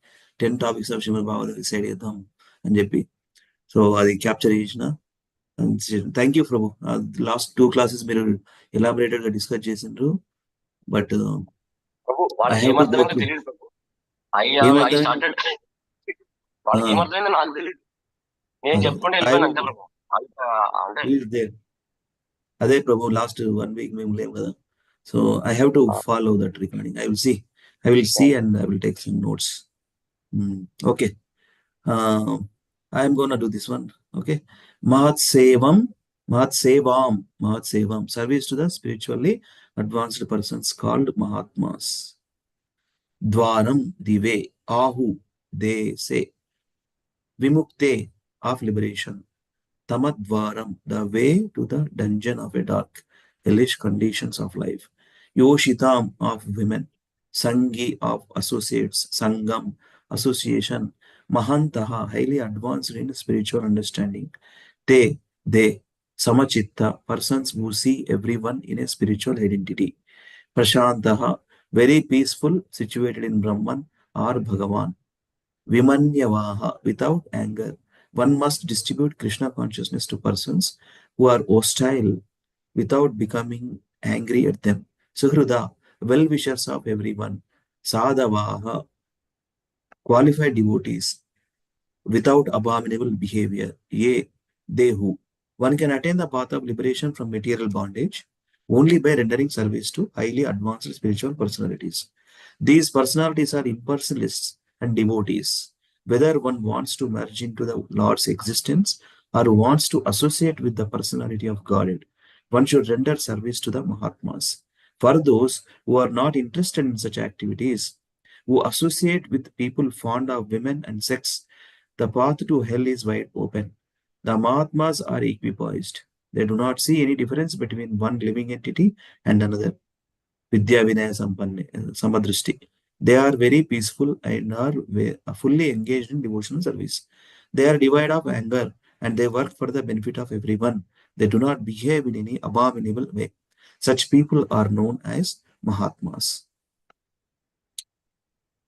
10 topics of Shrimad Bhagavatam decide చేద్దాం అని చెప్పి. సో అది క్యాప్చర్ చేసిన. Thank you Prabhu. Last 2 classes మీరు ఎలాబరేటెడ్ గా డిస్కస్ చేసిండ్రు. బట్ ప్రభు ఐ వాళ్ళకి హావ్ టు గో ఏమర్థమైందో త్రూ. తెలియదు ప్రభు. ఐ ఏమర్థమైంది? స్టార్టెడ్ వాళ్ళకి ఏమర్థమైందో నాకు తెలియదు. నేను చెప్పుకుంటే ఐ వెళ్ళిపోయాను అంతే ప్రభు. అంటే అదే ప్రభు లాస్ట్ 1 వీక్ మేము లేవు కదా, so I have to follow that recording. I will see and I will take some notes. Okay, I'm gonna do this one. Okay, మహత్ సేవం service to the spiritually advanced persons called mahatmas. ద్వారం the way, ఆహు they say, విముక్తే of liberation, Tamadvaram, the way to the dungeon of a dark, hellish conditions of life. Yoshitam of women, Sangi of associates, Sangam, association, Mahantaha, highly advanced in spiritual understanding. They, Samachitta, persons who see everyone in a spiritual identity. Prashantaha, very peaceful, situated in Brahman or Bhagavan. Vimanyavaha, without anger. One must distribute Krishna consciousness to persons who are hostile without becoming angry at them. Suhruda, well-wishers of everyone. Sadhavaha, qualified devotees without abominable behavior. Ye, they who. One can attain the path of liberation from material bondage only by rendering service to highly advanced spiritual personalities. These personalities are impersonalists and devotees. Whether one wants to merge into the Lord's existence or wants to associate with the personality of Godhead, one should render service to the Mahatmas. For those who are not interested in such activities, who associate with people fond of women and sex, the path to hell is wide open. The Mahatmas are equipoised. They do not see any difference between one living entity and another. Vidya Vinaya Samadrishti. They are very peaceful and are fully engaged in devotional service. They are devoid of anger and they work for the benefit of everyone. They do not behave in any abominable way. Such people are known as Mahatmas.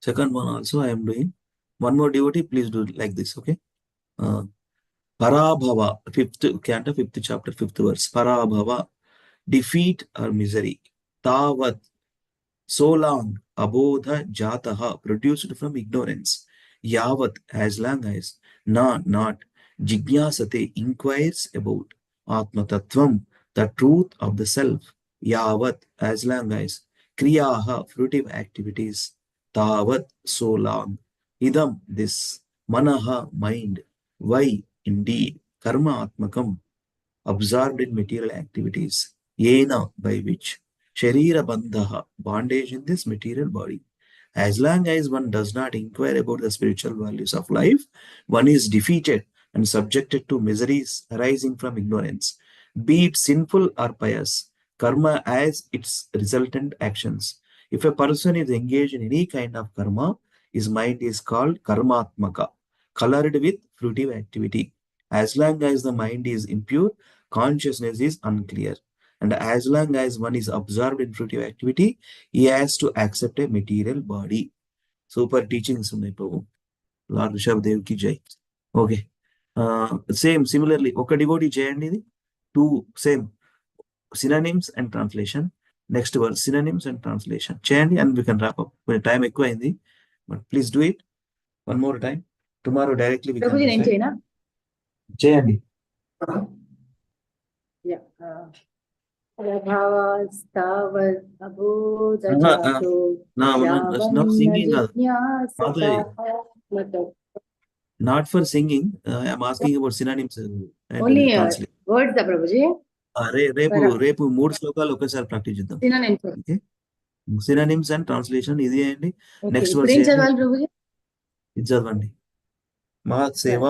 Second one also I am doing. One more devotee, please do like this, okay? Parabhava, 5th canto, 5th chapter, 5th verse. Parabhava, defeat or misery. Tavat, so long, abodha jataha, produced from ignorance. Yavat, as long as. Not. Jigyasate, inquires about. Atma tattvam, the truth of the self. Yavat, as long as. Kriyaha, fruitive activities. Tavat, so long. Idam, this. Manaha, mind. Why, indeed. Karma atmakam, absorbed in material activities. Yena, by which. Sharira bandhaha, bondage in this material body. As long as one does not inquire about the spiritual values of life, one is defeated and subjected to miseries arising from ignorance, be it sinful or pious. Karma as its resultant actions. If a person is engaged in any kind of karma, his mind is called karmatmaka, colored with fruitive activity. As long as the mind is impure, consciousness is unclear. And as long as one is absorbed in fruitive activity, he has to accept a material body. Super teachings ఉన్నాయి ప్రభు. Lord Rishabh Dev కి జై. Okay, similarly ఒక devotee చేయండి. ఇది 2 same synonyms and translation. Next word synonyms and translation చేయండి and we can wrap up. Time ఎక్కువ అయింది, but please do it one more time. Tomorrow directly we can decide. చేయండి. Yeah. Prabhavastavat abodhajato Not singing. jigyasata. Not for singing. I am asking about synonyms and Only translation. words, Prabhuji. రేపు 3 శ్లోకాలు ఒకసారి practice చేద్దాం. Okay, synonyms and translation ఇది చేయండి. Next word ఇది చదవండి. మహత్ సేవ,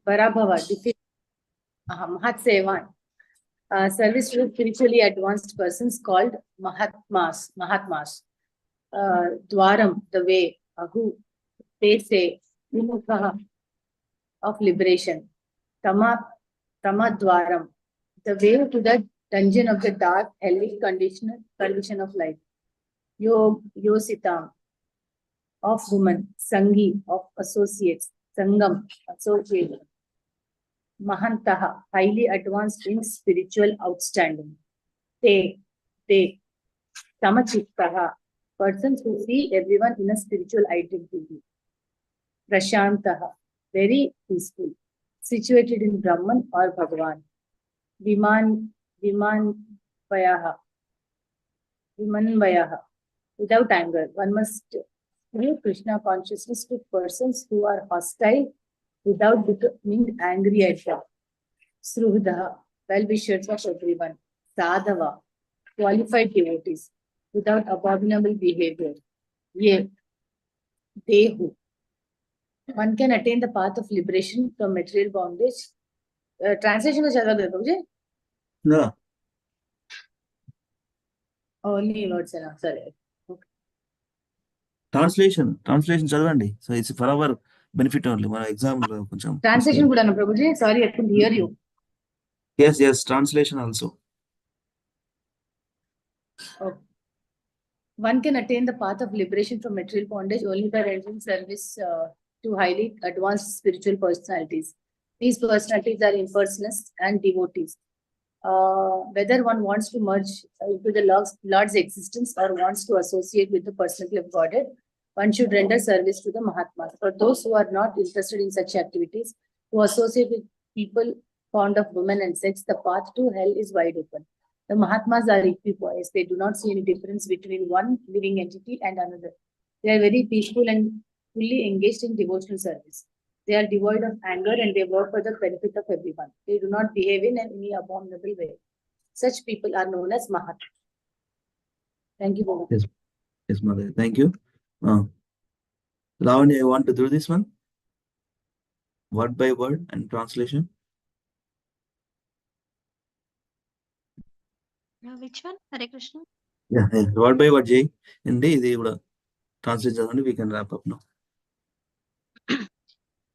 పరాభవ, మహత్ సేవ. service to spiritually advanced persons called Mahatmas. Dwaram, the way, Ahu, they say, Vimukha of liberation. Tama Dwaram, the way to the dungeon of the dark, hellish condition of life. Yositam, of woman. Sangi, of associates. Sangam, association. Mahantaha, highly advanced in spiritual outstanding. Te, Samachittaha, persons who see everyone in a spiritual identity. Prashantaha, very peaceful, situated in Brahman or Bhagavan. Vimanvayaha, without anger. One must give Krishna consciousness to persons who are hostile without becoming angry at them. Sruhdaha, well-wishers of everyone. Sadhava, qualified devotees, without abominable behavior. Ye, Dehu, one can attain the path of liberation from material bondage. Translation is No. only words, sorry. Translation చదవండి. So it's for our benefit only. మన exam లో కొంచెం. Translation కూడా Prabhuji. Sorry, I couldn't hear you. Yes, translation also. Okay. One can attain the path of liberation from material bondage only by rendering service to highly advanced spiritual personalities. These personalities are impersonalists and devotees. Whether one wants to merge into the Lord's existence or wants to associate with the personality of Godhead, one should render service to the Mahatmas. For those who are not interested in such activities, who associate with people fond of women and sex, the path to hell is wide open. The Mahatmas are equipoised. They do not see any difference between one living entity and another. They are very peaceful and fully engaged in devotional service. They are devoid of anger and they work for the benefit of everyone. They do not behave in any abominable way. Such people are known as Mahatmas. Thank you, Baba. Yes, mother. Thank you. Lavanya, you want to do this one? Word by word and translation? Which one? Hare Krishna. Yeah. Word by word, Jay. Hindi, ఇది కూడా translate చదవండి. We can wrap up now.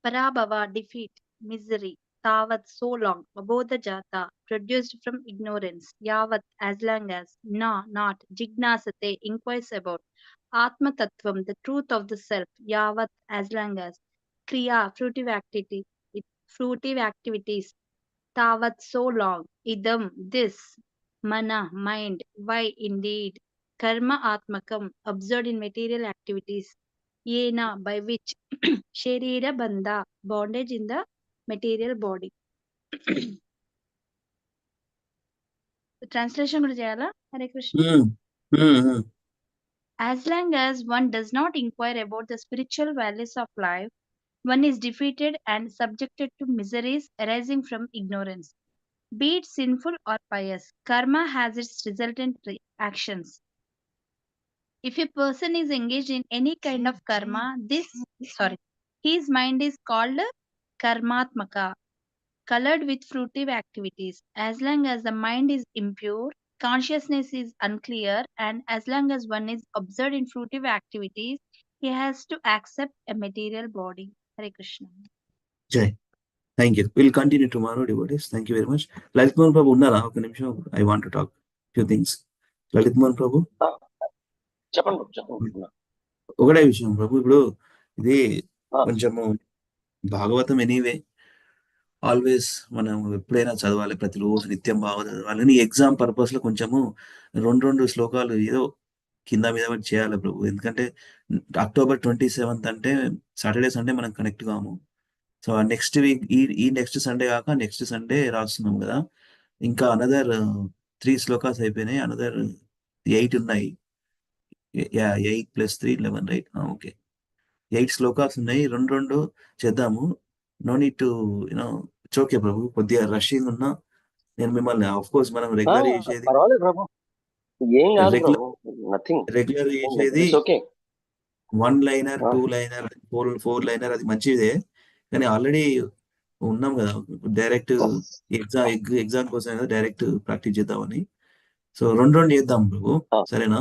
Parabhava, defeat, misery. Tavat, so long. Abodha jata, produced from ignorance. Yavat, as long as. Na, not. Jignasate, inquires about. Atma Tattvam, the truth of the self. Yavat, as long as. Kriya, fruitive activities. Tavat, so long. Idam, this. Mana, mind. Why, indeed. Karma Atmakam, observed in material activities. Yena, by which. Sharira Bandha, bondage in the material body. The translation కూడా చేయాలా? Hare Krishna. As long as one does not inquire about the spiritual values of life, one is defeated and subjected to miseries arising from ignorance. Be it sinful or pious, karma has its resultant actions. If a person is engaged in any kind of karma, his mind is called karmatmaka, colored with fruitive activities. As long as the mind is impure, consciousness is unclear, and as long as one is observed in fruitive activities, he has to accept a material body. Hare Krishna. Jai. Thank you. We'll continue tomorrow, devotees. Thank you very much. Lalit Mohan Prabhu, unnara? Oka nimisham. I want to talk few things. Lalit Mohan Prabhu. చెప్పండి. ఒకటే విషయం ప్రభు, ఇప్పుడు ఇది కొంచెము Bhagavatam anyway always మనం ఎప్పుడైనా చదవాలి, ప్రతిరోజు నిత్యం భాగవతం చదవాలి. ఎగ్జామ్ పర్పస్ లో కొంచెము రెండు శ్లోకాలు ఏదో కింద మీద చేయాలి ప్రభు. ఎందుకంటే October 27th అంటే సాటర్డే సండే మనం కనెక్ట్ కాము. సో నెక్స్ట్ వీక్ ఈ నెక్స్ట్ సండే కాక నెక్స్ట్ సండే రాస్తున్నాం కదా. ఇంకా అనదర్ 3 శ్లోకాస్ అయిపోయినాయి, అనదర్ 8 ఉన్నాయి. 8 + 3 11, రైట్? ఓకే, 8 శ్లోకాస్ ఉన్నాయి. రెండు చేద్దాము. No need to it's okay ప్రభు. కొద్దిగా రషింగ్ ఉన్నా నేను మిమ్మల్ని ఆఫ్ కోర్స్ మనం రెగ్యులర్ చేసేది రెగ్యులర్ చేసేది 1 లైనర్ 2 లైనర్ 4 లైనర్, అది మంచిదే. కానీ ఆల్రెడీ ఉన్నాం కదా, డైరెక్ట్ ఎగ్జామ్ కోసం కదా డైరెక్ట్ ప్రాక్టీస్ చేద్దామని. సో రెండు చేద్దాం ప్రభు, సరేనా?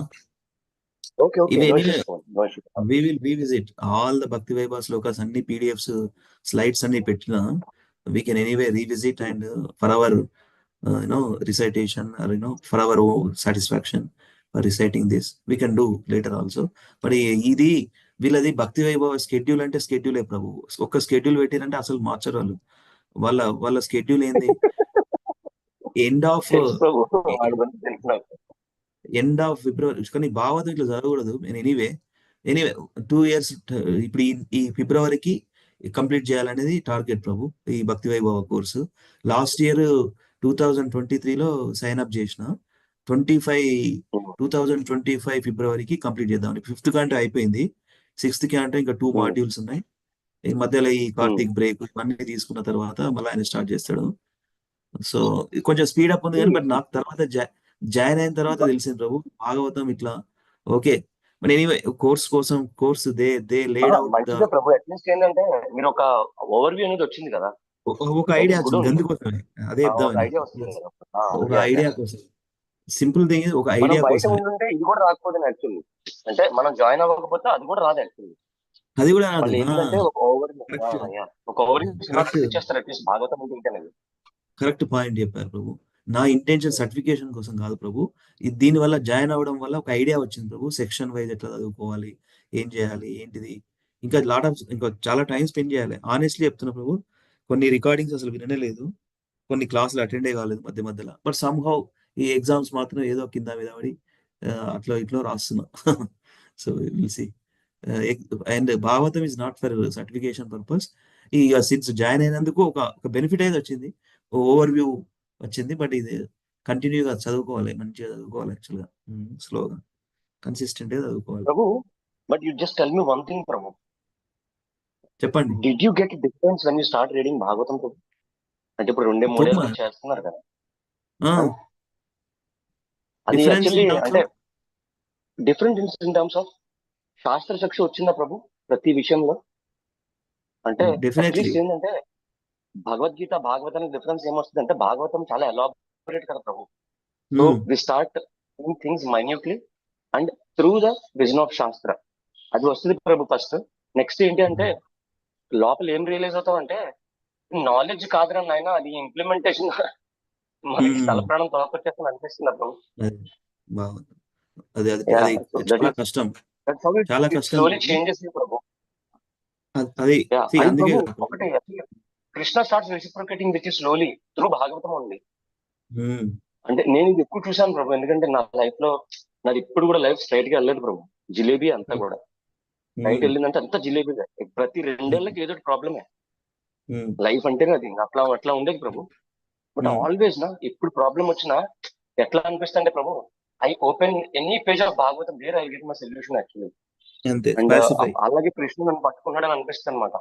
ఓకే ఓకే, ఇవి no anyway issues, no issues. we will revisit all the Bhakti Vaibhav slokas, అన్ని PDFs, slides అన్ని పెట్టిన we can anyway revisit and for our recitation or for our own satisfaction for reciting this we can do later also. మరి ఇది వీళ్ళది భక్తి వైభవ schedule అంటే స్కెడ్యూలే ప్రభు. ఒక్క schedule పెట్టిరంటే అసలు మార్చరు వాళ్ళు. వాళ్ళ స్కెడ్యూల్ ఏంది, ఎండ్ ఆఫ్ తెలుసు ప్రభు, వాడి గురించి తెలుసు నాకు. End of February. కానీ భాగవతం ఇట్లా చదవకూడదు. ఎనీవే 2 years ఇప్పుడు ఈ ఫిబ్రవరికి కంప్లీట్ చేయాలనేది టార్గెట్ ప్రభు, ఈ Bhakti Vaibhava course. Last year 2023లో సైన్ అప్ చేసిన 2025 ఫిబ్రవరికి కంప్లీట్ చేద్దాం. 5th కంటే అయిపోయింది, 6th కి అంటే ఇంకా 2 మాడ్యూల్స్ ఉన్నాయి. ఈ మధ్యలో ఈ కార్తీక్ బ్రేక్ ఇవన్నీ తీసుకున్న తర్వాత మళ్ళీ ఆయన స్టార్ట్ చేస్తాడు. సో కొంచెం స్పీడ్ అప్ ఉంది కానీ, బట్ నాకు తర్వాత జాయిన్ అయిన తర్వాత తెలిసింది ప్రభు భాగవతం ఇట్లా. Okay, but anyway course they laid out మంచిగా ప్రభు. అట్లీస్ట్ ఏంటంటే మీరు ఒక ఓవర్వ్యూ అనేది వచ్చింది కదా, ఒక ఐడియా వచ్చింది, అందుకోసమే అదే ఒక చెప్దామని. ఐడియా వస్తుంది కదా. ఒక ఐడియా కోసం, సింపుల్ థింగ్, ఒక మనం ఐడియా బయట కోసమే. ఉండుంటే ఇది కూడా రాకపోతే యాక్చువల్లీ, అంటే మనం జాయిన్ అవ్వకపోతే అది కూడా రాదు యాక్చువల్లీ. అది కూడా రాదు. వాళ్ళు ఏంటంటే ఒక ఓవర్వ్యూ కరెక్ట్ ఇచ్చేస్తారు అట్లీస్ట్ భాగవతం అంటే అనేది. కరెక్ట్ పాయింట్ చెప్పారు ప్రభు. నా ఇంటెన్షన్ సర్టిఫికేషన్ కోసం కాదు ప్రభు, దీని వల్ల జాయిన్ అవ్వడం వల్ల ఒక ఐడియా వచ్చింది ప్రభు. సెక్షన్ వైజ్ ఎట్లా చదువుకోవాలి, ఏం చేయాలి, ఏంటిది, ఇంకా ఇంకా చాలా టైం స్పెండ్ చేయాలి. ఆనెస్ట్లీ చెప్తున్నా ప్రభు, కొన్ని రికార్డింగ్స్ అసలు విననే లేదు, కొన్ని క్లాసులు అటెండే కాలేదు మధ్య మధ్యలో. బట్ సమ్హౌ ఈ ఎగ్జామ్స్ మాత్రం ఏదో కింద మీద పడి అట్లా ఇట్లా రాస్తున్నా. So will see. And Bhagavatam is not for certification purpose. ఈ సిన్స్ జాయిన్ అయినందుకు ఒక బెనిఫిట్ అయితే వచ్చింది, ఓవర్ వ్యూ వచ్చింది. బట్ ఇది కంటిన్యూగా చదువుకోవాలి, మంచిగా చదువుకోవాలి, యాక్చువల్గా స్లోగా కన్సిస్టెంట్ గా చదువుకోవాలి. ప్రభు, but you just tell me one thing ప్రభు. చెప్పండి. Did you get difference when you start reading Bhagavatam ప్రభు? అంటే ఇప్పుడు 2-3 చేస్తున్నారు కదా, అది యాక్చువల్లీ అంటే డిఫరెంట్ ఇన్ టర్మ్స్ ఆఫ్ శాస్త్ర చక్షు వచ్చిందా ప్రభు ప్రతి విషయంలో? అంటే అట్లీస్ట్ ఏంటంటే భగవద్గీత భాగవతానికి డిఫరెన్స్ ఏమొస్తుంది అంటే, భాగవతం చాలా ఎలాబరేట్ కదా ప్రభు. So we start things minutely and through the vision of shastra, అది వస్తుంది ప్రభు ఫస్ట్. నెక్స్ట్ ఏంటి అంటే, లోపల ఏం రియలైజ్ అవుతాం అంటే, నాలెడ్జ్ కాదురా నాయన, అది ఇంప్లిమెంటేషన్ మనకి తల ప్రాణం తోకొచ్చేస్తుంది అనిపిస్తుంది ప్రభు. చాలా కష్టం, చాలా కష్టం చేంజెస్ ప్రభు. అది ఒకటి Krishna starts reciprocating with slowly through Bhagavatam ఉంది. అంటే నేను ఇది ఎక్కువ చూసాను ప్రభు, ఎందుకంటే నా లైఫ్ లో నాది ఇప్పుడు కూడా లైఫ్ స్ట్రైట్ గా వెళ్ళలేదు ప్రభు. జిలేబీ అంతా కూడా రైట్ వెళ్ళిందంటే అంతా జిలేబీ. ప్రతి 2 ఏళ్ళకి ఏదో ప్రాబ్లమే లైఫ్ అంటేనే, అది అట్లా ఉండేది ప్రభు. బట్ ఆల్వేస్ నా ఎప్పుడు ప్రాబ్లం వచ్చినా ఎట్లా అనిపిస్తుంది ప్రభు, I open any page of Bhagavatam, where I get my solution actually. And అలాగే కృష్ణుడు నన్ను పట్టుకున్నాడు అని అనిపిస్తుంది అనమాట.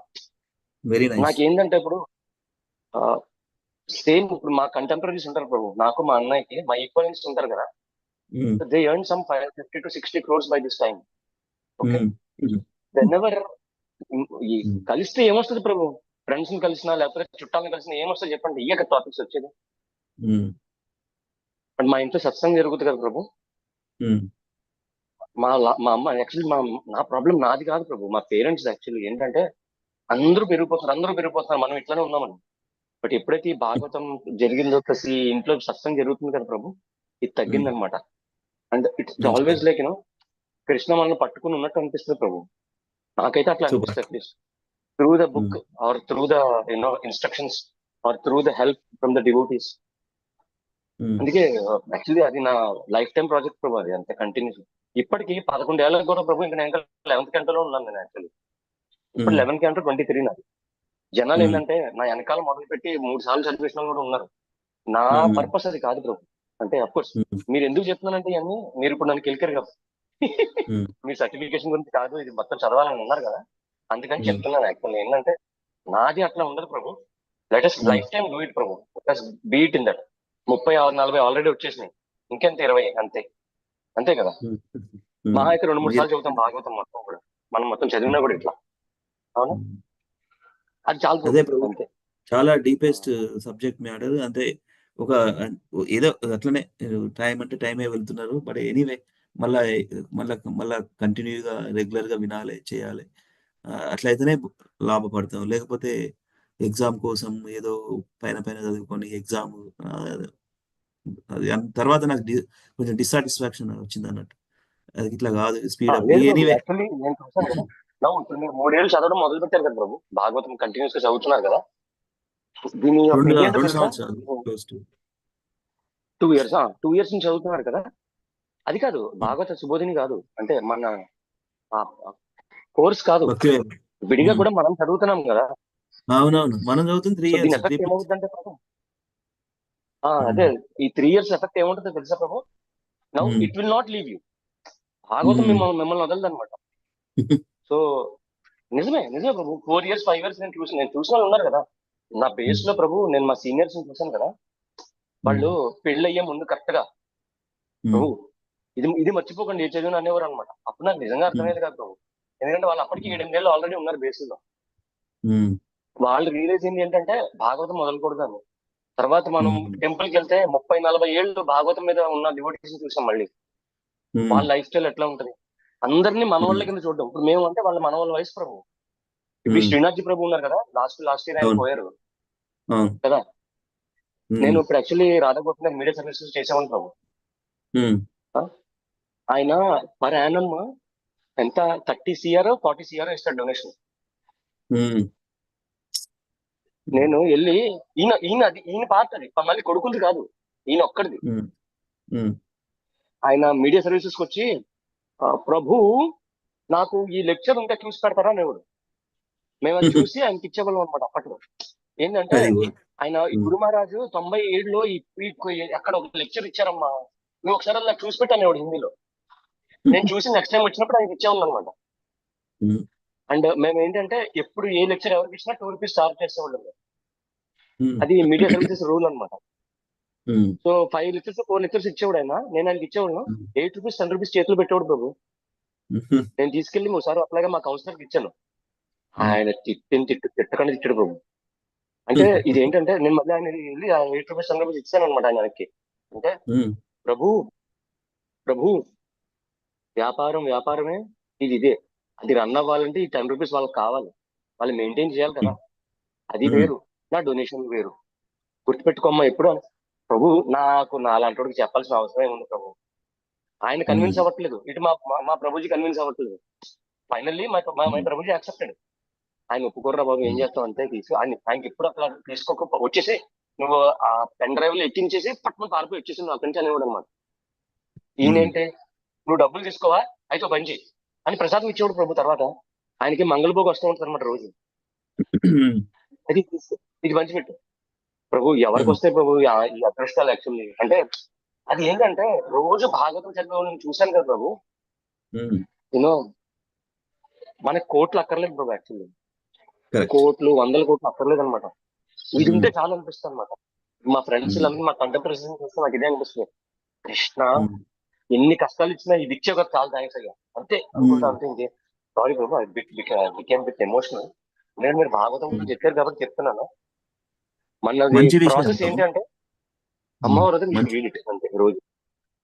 నాకేంటంటే ఇప్పుడు సేమ్ ఇప్పుడు మా కంటెంపరీస్ ఉంటారు ప్రభు, నాకు మా అన్నయ్యకి మా ఈక్వలెంట్స్ ఉంటారు కదా, they earn some 50 to 60 crores by this time. Okay, whenever కలిస్తే ఏమొస్తుంది ప్రభు, ఫ్రెండ్స్ ని కలిసినా లేకపోతే చుట్టాలను కలిసినా ఏమొస్తుంది చెప్పండి, ఇయ్య టాపిక్స్ వచ్చేది. బట్ మా ఇంట్లో సత్సంగం జరుగుతుంది కదా ప్రభు. మా అమ్మ యాక్చువల్లీ నా ప్రాబ్లం నాది కాదు ప్రభు, మా పేరెంట్స్ యాక్చువల్లీ. ఏంటంటే అందరూ పెరిగిపోతున్నారు, మనం ఇట్లానే ఉన్నామని. బట్ ఎప్పుడైతే ఈ భాగవతం జరిగిందో ప్లస్ ఈ ఇంట్లో సత్సంగం జరుగుతుంది కదా ప్రభు, ఇది తగ్గిందనమాట. And it's always like Krishna మనల్ని పట్టుకుని ఉన్నట్టు అనిపిస్తుంది ప్రభు. నాకైతే అట్లా అనిపిస్తుంది, at least through the book or through the instructions or through the help from the devotees. అందుకే యాక్చువల్లీ అది నా లైఫ్ టైం ప్రాజెక్ట్ ప్రభు, అది అంతే కంటిన్యూస్. ఇప్పటికి 11 ఏళ్ళకి కూడా ప్రభు, ఇంకా నేను 11th Cantoలో ఉన్నాను నేను యాక్చువల్లీ. ఇప్పుడు 11th Canto 23 నాది. జనాలు ఏంటంటే నా వెనకాల మొదలుపెట్టి 3 సార్లు చదివేసిన కూడా ఉన్నారు. నా పర్పస్ అది కాదు ప్రభు. అంటే అఫ్కోర్స్ మీరు ఎందుకు చెప్తున్నానంటే ఇవన్నీ, మీరు ఇప్పుడు నన్ను కెలికారు కదా, మీ సర్టిఫికేషన్ గురించి కాదు, ఇది మొత్తం చదవాలని ఉన్నారు కదా, అందుకని చెప్తున్నాను. యాక్చువల్ ఏంటంటే నాది అట్లా ఉండదు ప్రభు. Let us life time do it ప్రభు, let us be it in that. 36-40 already వచ్చేసినాయి, ఇంకెంత 20 అంతే కదా. మా అయితే 2-3 సార్లు చదువుతాం భాగవతం మొత్తం కూడా, మనం మొత్తం చదివినా కూడా ఇట్లా. అవునా, అది చాలా అంతే. చాలా డీపెస్ట్ సబ్జెక్ట్ మ్యాటర్. అంటే ఒక ఏదో అట్లనే టైం అంటే టైమే వెళ్తున్నారు. బట్ ఎనీవే మళ్ళా మళ్ళా మళ్ళా కంటిన్యూగా రెగ్యులర్గా వినాలి, చేయాలి. అట్లయితేనే లాభపడతాం. లేకపోతే ఎగ్జామ్ కోసం ఏదో పైన పైన చదువుకొని ఎగ్జామ్ అది తర్వాత నాకు కొంచెం డిస్సాటిస్ఫాక్షన్ వచ్చింది అన్నట్టు. అది ఇట్లా కాదు స్పీడప్ లేదు ప్రభు, ఎనీవే. యాక్చువల్లీ నేను చూసాను కదా. ఇప్పుడు మీరు 3 ఏళ్ళు చదవడం మొదలు పెట్టారు కదా ప్రభు, భాగవతం కంటిన్యూస్ గా చదువుతున్నారు కదా. దీని యొక్క రెండు ఇది ఏంటో రెండు తెలుసా? సంవత్సరాలు క్లోజ్ టు 2 ఇయర్స్ 2 ఇయర్స్ నుంచి చదువుతున్నారు కదా. అది కాదు భాగవత సుబోధిని కాదు, అంటే మన కోర్స్ కాదు, భక్తి వైపు. విడిగా కూడా మనం చదువుతున్నాం కదా. అవునవును, మనం చదువుతుంది సో దీని 3 years ఎఫెక్ట్ 3+. ఏమవుతుందంటే ప్రభు, అదే ఈ 3 ఇయర్స్ ఎఫెక్ట్ ఏముంటుందో తెలుసా ప్రభు? Now it will not leave you. Bhagavatam మిమ్మల్ని వదలదు అనమాట. సో నిజమే నిజమే ప్రభు. 4 years 5 years నేను చూసిన వాళ్ళు ఉన్నారు కదా నా బేస్ లో ప్రభు. నేను మా సీనియర్స్ చూసాను కదా, వాళ్ళు పెళ్ళయ్యే ముందు కరెక్ట్ గా ప్రభు ఇది మర్చిపోకండి ఏ చదివిన అనేవారు అనమాట. అప్పుడు నాకు నిజంగా అర్థమయ్యేది కాదు ప్రభు. ఎందుకంటే వాళ్ళు అప్పటికి 7 8 ఏళ్ళు ఆల్రెడీ ఉన్నారు బేసిస్ లో. వాళ్ళు రియలైజ్ అయింది ఏంటంటే భాగవతం మొదలకూడదు అని. తర్వాత మనం టెంపుల్కి వెళ్తే 30 40 ఏళ్ళు భాగవతం మీద ఉన్న డివోటీస్ చూసాం. మళ్ళీ వాళ్ళ లైఫ్ స్టైల్ ఎట్లా ఉంటది, అందరినీ మనవాళ్ళ కింద చూడడం. ఇప్పుడు మేము అంటే వాళ్ళ మనవాళ్ళ వయసు ప్రభు. ఇప్పుడు శ్రీనాథ్జీ ప్రభు ఉన్నారు కదా, లాస్ట్ ఇయర్ ఆయన పోయారు కదా. నేను ఇప్పుడు యాక్చువల్లీ రాధాగోపాల్ గారు మీడియా సర్వీసెస్ చేసేవాడిని ప్రభు. ఆయన పర్ యానం ఎంత 30 CR 40 CR ఇస్తాడు డొనేషన్. నేను వెళ్ళి ఈయన పార్ట్ అది, మళ్ళీ కొడుకుంది కాదు, ఈయన ఒక్కడిది. ఆయన మీడియా సర్వీసెస్ కి వచ్చి ప్రభు నాకు ఈ లెక్చర్ ఉంటే చూసి పెడతారా అనేవాడు. మేము అది చూసి ఆయనకి ఇచ్చేవాళ్ళం అనమాట. అప్పట్లో ఏంటంటే ఆయన గురు మహారాజు 97లో అక్కడ ఒక లెక్చర్ ఇచ్చారమ్మా, నువ్వు ఒకసారి అలా చూసి పెట్టానేవాడు హిందీలో. నేను చూసి నెక్స్ట్ టైం వచ్చినప్పుడు ఆయనకి ఇచ్చేవాళ్ళం అనమాట. అండ్ మేము ఏంటంటే ఎప్పుడు ఏ లెక్చర్ ఎవరికి ఇచ్చినా 2 రూపీస్ చార్జ్ చేసేవాళ్ళం. అది మీడియా సర్వీసెస్ రూల్ అనమాట. సో 5 లెక్చర్స్ 4 లెక్చర్స్ ఇచ్చేవాడు ఆయన. నేను ఆయనకి ఇచ్చేవాడు 8 రూపీస్ 10 రూపీస్ చేతులు పెట్టేవాడు ప్రభు. నేను తీసుకెళ్లి ఒకసారి అట్లాగే మా కౌన్సిలర్కి ఇచ్చాను. ఆయన తిట్టకుండా తిట్టాడు ప్రభు. అంటే ఇది ఏంటంటే నేను మళ్ళీ ఆయన వెళ్ళి 8 రూపీస్ 10 రూపీస్ ఇచ్చాను అనమాట ఆయనకి. అంటే ప్రభు వ్యాపారమే ఇదే. అది రన్ అవ్వాలంటే ఈ 10 రూపీస్ వాళ్ళకి కావాలి, వాళ్ళు మెయింటైన్ చేయాలి కదా. అది వేరు, నా డొనేషన్ వేరు. గుర్తుపెట్టుకోమ్మా ఎప్పుడు. ప్రభు నాకు నాలాంటి చెప్పాల్సిన అవసరం ఏముంది ప్రభు. ఆయన కన్విన్స్ అవ్వట్లేదు, ఇటు మా ప్రభుజీ కన్విన్స్ అవ్వట్లేదు. ఫైనల్లీ మా ప్రభుజీ యాక్సెప్టెడ్. ఆయన ఒప్పుకోర్రా బాబు, ఏం చేస్తావు అంటే ఆయనకి ఎప్పుడు అట్లా తీసుకోక వచ్చేసి నువ్వు ఆ పెన్ డ్రైవ్ లో ఎక్కించేసి పట్టుకుని పారిపోయి వచ్చేసి నువ్వు అక్కడి నుంచి అనేవాడు అనమాట. ఈయనేంటి, నువ్వు డబ్బులు తీసుకోవా అయితే పని చేయి అని ప్రసాదం ఇచ్చేవాడు ప్రభు. తర్వాత ఆయనకి మంగళభోగి వస్తూ ఉంటుంది అనమాట రోజు. అది ఇది పంచిపెట్టు ప్రభు. ఎవరికి వస్తే ప్రభు ఈ అదృష్టాలు యాక్చువల్లీ అంటే అది ఏంటంటే రోజు భాగవతం చదివే నేను చూశాను కదా ప్రభు. యూనో మనకి కోట్లు అక్కర్లేదు ప్రభు. యాక్చువల్లీ కోట్లు 100 కోట్లు అక్కర్లేదు అనమాట. ఇది ఉంటే చాలా అనిపిస్తుంది అనమాట. మా ఫ్రెండ్స్ మా కంటెంపరీస్ చూస్తే నాకు ఇదే అనిపిస్తుంది. కృష్ణ ఎన్ని కష్టాలు ఇచ్చినా ఇది ఇచ్చే కదా చాలా థ్యాంక్స్ అయ్యా అంతే అనుకుంటా. అంతే ఇంకే sorry Prabhu, I became bit emotional. నేను మీరు భాగవతం చెప్పారు కాబట్టి చెప్తున్నాను. మనది ప్రాసెస్ ఏంటి అంటే అమ్మవారు అంతే రోజు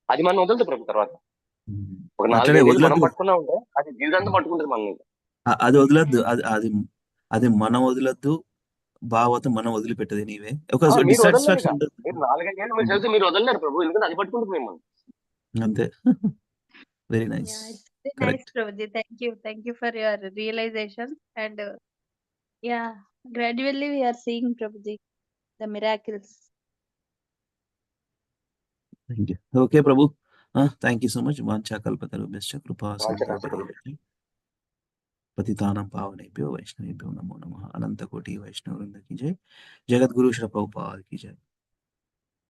అది మనం వదలదు ప్రభు. తర్వాత ఒక 4 5 మనం పట్టుకున్నా ఉంటే అది జీవితాంతం పట్టుకుంటుంది మనం. అది వదలద్దు, అది మనం వదలద్దు. భాగవతం మనం వదిలిపెట్టదు. నీవే ఒక డిస్సాటిస్ఫాక్షన్ ఉంటుంది. మీరు 4 5 ఏళ్ళు మీరు చదివితే మీరు వదలలేరు ప్రభు, ఎందుకంటే అది పట్టుకుంటుంది మిమ్మల్ని అంతే. Very nice. Nice Prabhuji, thank you for your realization. And yeah, gradually we are seeing Prabhuji the miracles. Thank you. Okay Prabhu, thank you so much. Vancha kalpatarubhyascha kripa sindhubhyo पतितानां पावनेभ्यो वैष्णवेभ्यो नमो नमः. अनंत कोटि वैष्णव वृंद की जय. जगत गुरु श्री प्रभुपाद की जय.